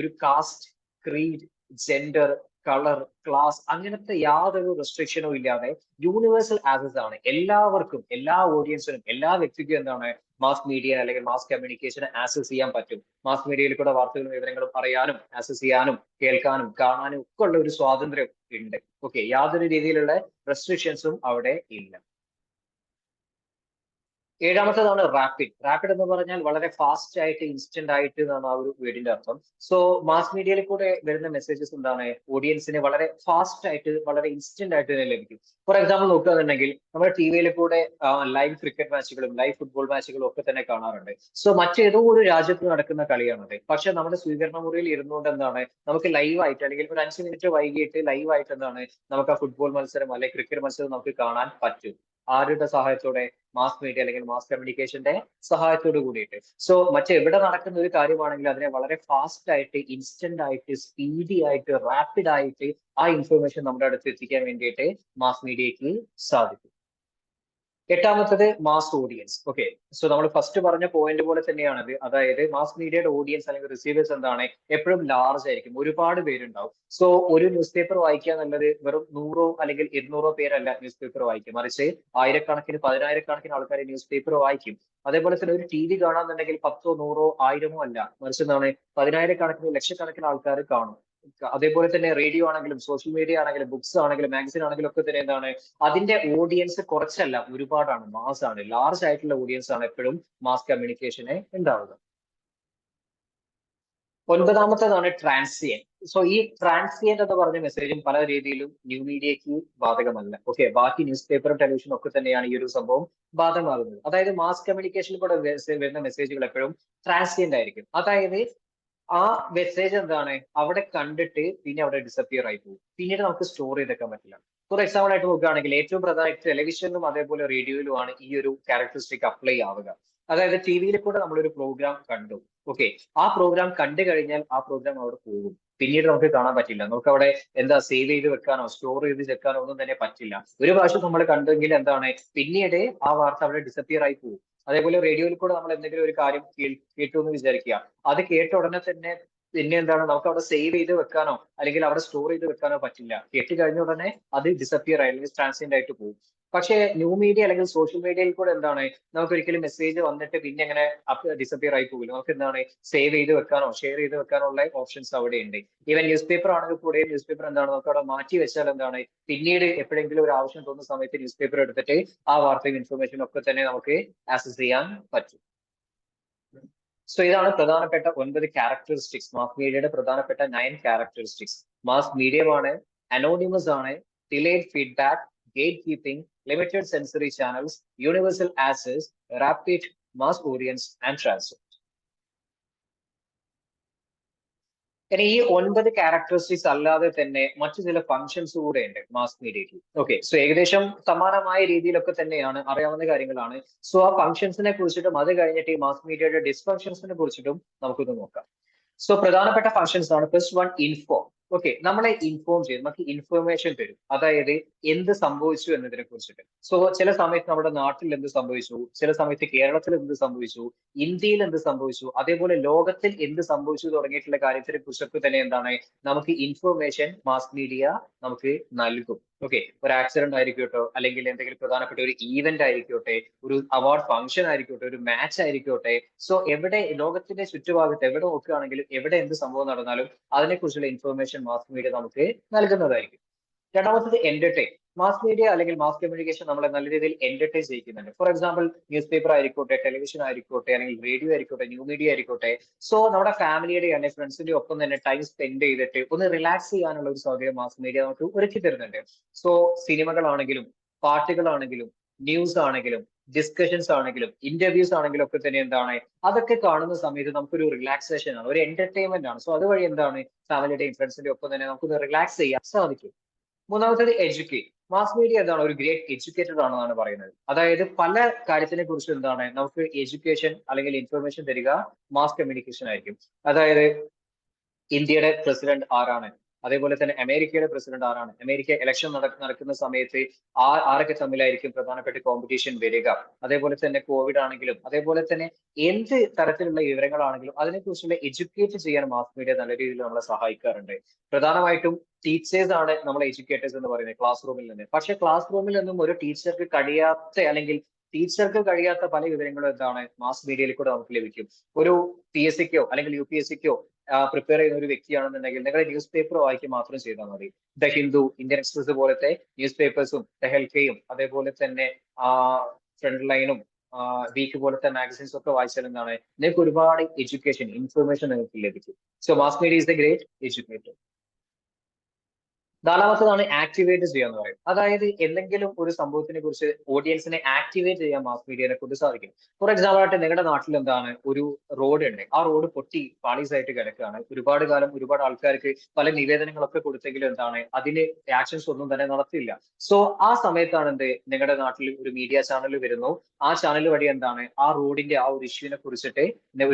ഒരു caste, creed, gender, colour, class അങ്ങനത്തെ യാതൊരു റെസ്ട്രിക്ഷനും ഇല്ലാതെ യൂണിവേഴ്സൽ ആക്സസ് ആണ് എല്ലാവർക്കും, എല്ലാ ഓഡിയൻസിനും, എല്ലാ വ്യക്തിക്കും എന്താണ് മാസ് മീഡിയ അല്ലെങ്കിൽ മാസ് കമ്മ്യൂണിക്കേഷനെ ആക്സസ് ചെയ്യാൻ പറ്റും. മാസ് മീഡിയയിൽ കൂടെ വാർത്തകളും വിവരങ്ങളും അറിയാനും ആക്സസ് ചെയ്യാനും കേൾക്കാനും കാണാനും ഒക്കെ ഉള്ള ഒരു സ്വാതന്ത്ര്യം ഉണ്ട്. ഓക്കെ, യാതൊരു രീതിയിലുള്ള റെസ്ട്രിക്ഷൻസും അവിടെ ഇല്ല. ഏഴാമത്തേതാണ് റാപ്പിഡ്. റാപ്പിഡ് എന്ന് പറഞ്ഞാൽ വളരെ ഫാസ്റ്റ് ആയിട്ട്, ഇൻസ്റ്റന്റ് ആയിട്ട് എന്നാണ് ആ ഒരു വേർഡിന്റെ അർത്ഥം. സോ മാസ് മീഡിയയിൽ കൂടെ വരുന്ന മെസ്സേജസ് എന്താണ്, ഓഡിയൻസിന് വളരെ ഫാസ്റ്റ് ആയിട്ട്, വളരെ ഇൻസ്റ്റന്റ് ആയിട്ട് തന്നെ ലഭിക്കും. ഫോർ എക്സാമ്പിൾ നോക്കുകയാണെന്നുണ്ടെങ്കിൽ നമ്മുടെ ടിവിയിൽ കൂടെ ലൈവ് ക്രിക്കറ്റ് മാച്ചുകളും ലൈവ് ഫുട്ബോൾ മാച്ചുകളും ഒക്കെ തന്നെ കാണാറുണ്ട്. സോ മറ്റേതോ ഒരു രാജ്യത്ത് നടക്കുന്ന കളിയാണത്, പക്ഷെ നമ്മുടെ സ്വീകരണ മുറിയിൽ ഇരുന്നുകൊണ്ട് എന്താണ് നമുക്ക് ലൈവായിട്ട്, അല്ലെങ്കിൽ ഒരു 5 മിനിറ്റ് വൈകിട്ട് ലൈവായിട്ട് എന്താണ് നമുക്ക് ആ ഫുട്ബോൾ മത്സരം അല്ലെങ്കിൽ ക്രിക്കറ്റ് മത്സരം നമുക്ക് കാണാൻ പറ്റും. ആരുടെ സഹായത്തോടെ? മാസ് മീഡിയ അല്ലെങ്കിൽ മാസ് കമ്മ്യൂണിക്കേഷന്റെ സഹായത്തോട് കൂടിയിട്ട്. സോ മറ്റെവിടെ നടക്കുന്ന ഒരു കാര്യമാണെങ്കിൽ അതിനെ വളരെ ഫാസ്റ്റ് ആയിട്ട്, ഇൻസ്റ്റന്റ് ആയിട്ട്, സ്പീഡി ആയിട്ട്, റാപ്പിഡ് ആയിട്ട് ആ ഇൻഫർമേഷൻ നമ്മുടെ അടുത്ത് എത്തിക്കാൻ വേണ്ടിയിട്ട് മാസ് മീഡിയക്ക് സാധിക്കും. എട്ടാമത്തത് മാസ് ഓഡിയൻസ്. ഓക്കെ, സോ നമ്മൾ ഫസ്റ്റ് പറഞ്ഞ പോയിന്റ് പോലെ തന്നെയാണത്. അതായത് മാസ് മീഡിയയുടെ ഓഡിയൻസ് അല്ലെങ്കിൽ റിസീവേഴ്സ് എന്താണ് എപ്പോഴും ലാർജ് ആയിരിക്കും, ഒരുപാട് പേരുണ്ടാവും. സോ ഒരു ന്യൂസ് പേപ്പർ വായിക്കുക എന്നുള്ളത് വെറും 100 അല്ലെങ്കിൽ 200 പേരല്ല ന്യൂസ് പേപ്പർ വായിക്കും, മറിച്ച് ആയിരക്കണക്കിന്, പതിനായിരക്കണക്കിന് ആൾക്കാർ ന്യൂസ് പേപ്പർ വായിക്കും. അതേപോലെ തന്നെ ഒരു ടി വി കാണാന്നുണ്ടെങ്കിൽ 10, 100, 1000 അല്ല, മറിച്ച് എന്താണ് പതിനായിരക്കണക്കിന്, ലക്ഷക്കണക്കിന് ആൾക്കാർ കാണും. അതേപോലെ തന്നെ റേഡിയോ ആണെങ്കിലും സോഷ്യൽ മീഡിയ ആണെങ്കിലും ബുക്സ് ആണെങ്കിലും മാഗസിൻ ആണെങ്കിലും ഒക്കെ തന്നെ എന്താണ് അതിന്റെ ഓഡിയൻസ് കുറച്ചല്ല, ഒരുപാടാണ്, മാസ് ആണ്, ലാർജ് ആയിട്ടുള്ള ഓഡിയൻസ് ആണ് എപ്പോഴും മാസ് കമ്മ്യൂണിക്കേഷനെ ഉണ്ടാവുക. ഒൻപതാമത്തേതാണ് ട്രാൻസിയന്റ്. സോ ഈ ട്രാൻസിയന്റ് എന്ന് പറഞ്ഞ മെസ്സേജും പല രീതിയിലും ന്യൂ മീഡിയക്ക് ബാധകമല്ല. ഓക്കെ, ബാക്കി ന്യൂസ് പേപ്പറും ടെലിവിഷനും ഒക്കെ തന്നെയാണ് ഈ ഒരു സംഭവം ബാധകമാകുന്നത്. അതായത് മാസ് കമ്മ്യൂണിക്കേഷനിൽ കൂടെ വരുന്ന മെസ്സേജുകൾ എപ്പോഴും ട്രാൻസിയന്റ് ആയിരിക്കും. അതായത് ആ മെസ്സേജ് എന്താണ് അവിടെ കണ്ടിട്ട് പിന്നെ അവിടെ ഡിസപ്പിയർ ആയി പോകും, പിന്നീട് നമുക്ക് സ്റ്റോർ ചെയ്തെക്കാൻ പറ്റില്ല. ഫോർ എക്സാമ്പിൾ ആയിട്ട് നോക്കുകയാണെങ്കിൽ ഏറ്റവും പ്രധാനമായിട്ട് ടെലിവിഷനിലും അതേപോലെ റേഡിയോയിലുമാണ് ഈ ഒരു ക്യാരക്ടറിസ്റ്റിക് അപ്ലൈ ആവുക. അതായത് ടി വിയിൽ കൂടെ നമ്മളൊരു പ്രോഗ്രാം കണ്ടു. ഓക്കെ, ആ പ്രോഗ്രാം കണ്ടു കഴിഞ്ഞാൽ ആ പ്രോഗ്രാം അവിടെ പോകും, പിന്നീട് നമുക്ക് കാണാൻ പറ്റില്ല. നമുക്ക് അവിടെ എന്താ സേവ് ചെയ്ത് വെക്കാനോ സ്റ്റോർ ചെയ്ത് വെക്കാനോ ഒന്നും തന്നെ പറ്റില്ല. ഒരു പ്രാവശ്യം നമ്മൾ കണ്ടെങ്കിൽ എന്താണ് പിന്നീട് ആ വാർത്ത അവിടെ ഡിസപ്പിയർ ആയി പോകും. അതേപോലെ റേഡിയോയിൽ കൂടെ നമ്മൾ എന്തെങ്കിലും ഒരു കാര്യം കേട്ടു എന്ന് വിചാരിക്കുക, അത് കേട്ട ഉടനെ തന്നെ പിന്നെ എന്താണ് നമുക്ക് അവിടെ സേവ് ചെയ്ത് വെക്കാനോ അല്ലെങ്കിൽ അവിടെ സ്റ്റോർ ചെയ്ത് വെക്കാനോ പറ്റില്ല. കേട്ട് കഴിഞ്ഞ ഉടനെ അത് ഡിസപ്പിയർ ആയി അല്ലെങ്കിൽ ട്രാൻസിയന്റ് ആയിട്ട് പോകും. പക്ഷേ ന്യൂ മീഡിയ അല്ലെങ്കിൽ സോഷ്യൽ മീഡിയയിൽ കൂടെ എന്താണ് നമുക്ക് ഒരിക്കലും മെസ്സേജ് വന്നിട്ട് പിന്നെ എങ്ങനെ ഡിസപ്പിയർ ആയി പോകില്ല. നമുക്ക് എന്താണ് സേവ് ചെയ്ത് വെക്കാനോ ഷെയർ ചെയ്ത് വെക്കാനോ ഉള്ള ഓപ്ഷൻസ് അവിടെ ഉണ്ട്. ഈവൻ ന്യൂസ് പേപ്പർ ആണെങ്കിൽ കൂടെ ന്യൂസ് പേപ്പർ എന്താണ് നമുക്ക് അവിടെ മാറ്റി വെച്ചാൽ എന്താണ് പിന്നീട് എപ്പോഴെങ്കിലും ഒരു ആവശ്യം തോന്നുന്ന സമയത്ത് ന്യൂസ് പേപ്പർ എടുത്തിട്ട് ആ വാർത്തയും ഇൻഫർമേഷനും ഒക്കെ തന്നെ നമുക്ക് ആക്സസ് ചെയ്യാൻ പറ്റും. സോ ഇതാണ് പ്രധാനപ്പെട്ട 9 ക്യാരക്ടറിസ്റ്റിക്സ്, മാസ് മീഡിയയുടെ പ്രധാനപ്പെട്ട 9 ക്യാരക്ടറിസ്റ്റിക്സ്. മാസ് മീഡിയമാണ്, അനോണിമസ് ആണ്, delayed feedback, gate keeping, limited sensory channels, universal access, rapid, mass audience and transfer. ഇനി ഈ 9 ക്യാരക്ടറിസ്റ്റിക്സ് അല്ലാതെ തന്നെ മറ്റു ചില ഫങ്ഷൻസ് കൂടെ ഉണ്ട് മാസ് മീഡിയയ്ക്ക്. ഓക്കെ, സോ ഏകദേശം സമാനമായ രീതിയിലൊക്കെ തന്നെയാണ്, അറിയാവുന്ന കാര്യങ്ങളാണ്. സോ ആ ഫങ്ഷൻസിനെ കുറിച്ചിട്ടും അത് കഴിഞ്ഞിട്ട് ഈ മാസ് മീഡിയയുടെ ഡിസ്ഫങ്ഷൻസിനെ കുറിച്ചിട്ടും നമുക്കൊന്ന് നോക്കാം. സോ പ്രധാനപ്പെട്ട ഫങ്ഷൻസ് ആണ്. First one, inform. ഓക്കെ, നമ്മളെ ഇൻഫോം ചെയ്യും, നമുക്ക് ഇൻഫർമേഷൻ തരും. അതായത് എന്ത് സംഭവിച്ചു എന്നതിനെ കുറിച്ചിട്ട്. സോ ചില സമയത്ത് നമ്മുടെ നാട്ടിൽ എന്ത് സംഭവിച്ചു, ചില സമയത്ത് കേരളത്തിൽ എന്ത് സംഭവിച്ചു, ഇന്ത്യയിൽ എന്ത് സംഭവിച്ചു, അതേപോലെ ലോകത്തിൽ എന്ത് സംഭവിച്ചു തുടങ്ങിയിട്ടുള്ള കാര്യത്തിനെ കുറിച്ചൊക്കെ തന്നെ എന്താണ് നമുക്ക് ഇൻഫർമേഷൻ മാസ് മീഡിയ നമുക്ക് നൽകും. ഓക്കെ, ഒരു ആക്സിഡന്റ് ആയിരിക്കോട്ടെ, അല്ലെങ്കിൽ എന്തെങ്കിലും പ്രധാനപ്പെട്ട ഒരു ഈവന്റ് ആയിരിക്കോട്ടെ, ഒരു അവാർഡ് ഫംഗ്ഷൻ ആയിരിക്കോട്ടെ, ഒരു മാച്ച് ആയിരിക്കോട്ടെ. സോ എവിടെ ലോകത്തിന്റെ ചുറ്റുഭാഗത്ത് എവിടെ നോക്കുകയാണെങ്കിലും എവിടെ എന്ത് സംഭവം നടന്നാലും അതിനെക്കുറിച്ചുള്ള ഇൻഫർമേഷൻ മാസ് മീഡിയ നമുക്ക് നൽകുന്നതായിരിക്കും. രണ്ടാമത്തത് എന്റർടൈൻ. മാസ് മീഡിയ അല്ലെങ്കിൽ മാസ് കമ്മ്യൂണിക്കേഷൻ നമ്മളെ നല്ല രീതിയിൽ എന്റർടൈൻ ചെയ്യിക്കുന്നുണ്ട്. ഫോർ എക്സാമ്പിൾ ന്യൂസ് പേപ്പർ ആയിക്കോട്ടെ, ടെലിവിഷൻ ആയിക്കോട്ടെ, അല്ലെങ്കിൽ റേഡിയോ ആയിക്കോട്ടെ, ന്യൂ മീഡിയ ആയിക്കോട്ടെ. സോ നമ്മുടെ ഫാമിലിയുടെ അല്ലെങ്കിൽ ഫ്രണ്ട്സിന്റെ ഒപ്പം തന്നെ ടൈം സ്പെൻഡ് ചെയ്തിട്ട് ഒന്ന് റിലാക്സ് ചെയ്യാനുള്ള ഒരു സൗകര്യം മാസ് മീഡിയ നമുക്ക് ഒരുക്കി തരുന്നുണ്ട്. സോ സിനിമകളാണെങ്കിലും പാട്ടുകളാണെങ്കിലും ന്യൂസ് ആണെങ്കിലും ഡിസ്കഷൻസ് ആണെങ്കിലും ഇന്റർവ്യൂസ് ആണെങ്കിലും ഒക്കെ തന്നെ എന്താണ് അതൊക്കെ കാണുന്ന സമയത്ത് നമുക്കൊരു റിലാക്സേഷൻ ആണ്, ഒരു എന്റർടൈൻമെന്റ് ആണ്. സോ അതുവഴി എന്താണ് ഫാമിലിയുടെയും ഫ്രണ്ട്സിന്റെ ഒപ്പം തന്നെ നമുക്കൊന്ന് റിലാക്സ് ചെയ്യാൻ സാധിക്കും. മൂന്നാമത്തേത് എഡ്യൂക്കേറ്റ്. മാസ് മീഡിയ എന്താണ് ഒരു ഗ്രേറ്റ് എഡ്യൂക്കേറ്റഡ് ആണെന്നാണ് പറയുന്നത്. അതായത് പല കാര്യത്തിനെ കുറിച്ച് എന്താണ് നമുക്ക് എഡ്യൂക്കേഷൻ അല്ലെങ്കിൽ ഇൻഫർമേഷൻ തരിക മാസ് കമ്മ്യൂണിക്കേഷൻ ആയിരിക്കും. അതായത് ഇന്ത്യയുടെ പ്രസിഡന്റ് ആരാണ്, അതേപോലെ തന്നെ അമേരിക്കയുടെ പ്രസിഡന്റ് ആരാണ്, അമേരിക്ക ഇലക്ഷൻ നടക്കുന്ന സമയത്ത് ആരൊക്കെ തമ്മിലായിരിക്കും പ്രധാനപ്പെട്ട കോമ്പറ്റീഷൻ വരിക, അതേപോലെ തന്നെ കോവിഡ് ആണെങ്കിലും അതേപോലെ തന്നെ എന്ത് തരത്തിലുള്ള വിവരങ്ങളാണെങ്കിലും അതിനെക്കുറിച്ചുള്ള എഡ്യൂക്കേറ്റ് ചെയ്യാൻ മാസ് മീഡിയ നല്ല രീതിയിൽ നമ്മളെ സഹായിക്കാറുണ്ട്. പ്രധാനമായിട്ടും ടീച്ചേഴ്സ് ആണ് നമ്മളെ എഡ്യൂക്കേറ്റേഴ്സ് എന്ന് പറയുന്നത് ക്ലാസ് റൂമിൽ നിന്ന്. പക്ഷെ ക്ലാസ് റൂമിൽ നിന്നും ഒരു ടീച്ചർക്ക് കഴിയാത്ത അല്ലെങ്കിൽ ടീച്ചർക്ക് കഴിയാത്ത പല വിവരങ്ങളും എന്താണ് മാസ് മീഡിയയിൽ കൂടെ നമുക്ക് ലഭിക്കും. ഒരു PSCക്കോ അല്ലെങ്കിൽ UPSCക്കോ പ്രിപ്പയർ ചെയ്യുന്ന ഒരു വ്യക്തിയാണെന്നുണ്ടെങ്കിൽ നിങ്ങൾ ന്യൂസ് പേപ്പർ വായിക്കുക മാത്രം ചെയ്താൽ മതി. ദ ഹിന്ദു, ഇന്ത്യൻ എക്സ്പ്രസ് പോലത്തെ ന്യൂസ് പേപ്പേഴ്സും, ദ ഹെൽക്കയും അതേപോലെ തന്നെ ഫ്രണ്ട് ലൈനും വീക്ക് പോലത്തെ മാഗസിൻസ് ഒക്കെ വായിച്ചാൽ എന്താണ് നിങ്ങൾക്ക് ഒരുപാട് എഡ്യൂക്കേഷൻ ഇൻഫർമേഷൻ നിങ്ങൾക്ക് ലഭിക്കും. So mass media is a great educator. നാലാമത്തതാണ് ആക്ടിവേറ്റ് ചെയ്യുക എന്ന് പറയും. അതായത് എന്തെങ്കിലും ഒരു സംഭവത്തിനെ കുറിച്ച് ഓഡിയൻസിനെ ആക്ടിവേറ്റ് ചെയ്യാൻ മാസ് മീഡിയനെ കൊണ്ട് സാധിക്കും. ഫോർ എക്സാമ്പിൾ ആയിട്ട് നിങ്ങളുടെ നാട്ടിൽ എന്താണ് ഒരു റോഡ് ഉണ്ട്, ആ റോഡ് പൊട്ടി പാളീസായിട്ട് കിടക്കുകയാണ്. ഒരുപാട് കാലം ഒരുപാട് ആൾക്കാർക്ക് പല നിവേദനങ്ങളൊക്കെ കൊടുത്തെങ്കിലും എന്താണ് അതിന് ആക്ഷൻസ് ഒന്നും തന്നെ നടത്തില്ല. സോ ആ സമയത്താണ് എന്ത് നിങ്ങളുടെ നാട്ടിൽ ഒരു മീഡിയ ചാനൽ വരുന്നു. ആ ചാനൽ വഴി എന്താണ് ആ റോഡിന്റെ ആ ഒരു ഇഷ്യൂവിനെ കുറിച്ചിട്ട്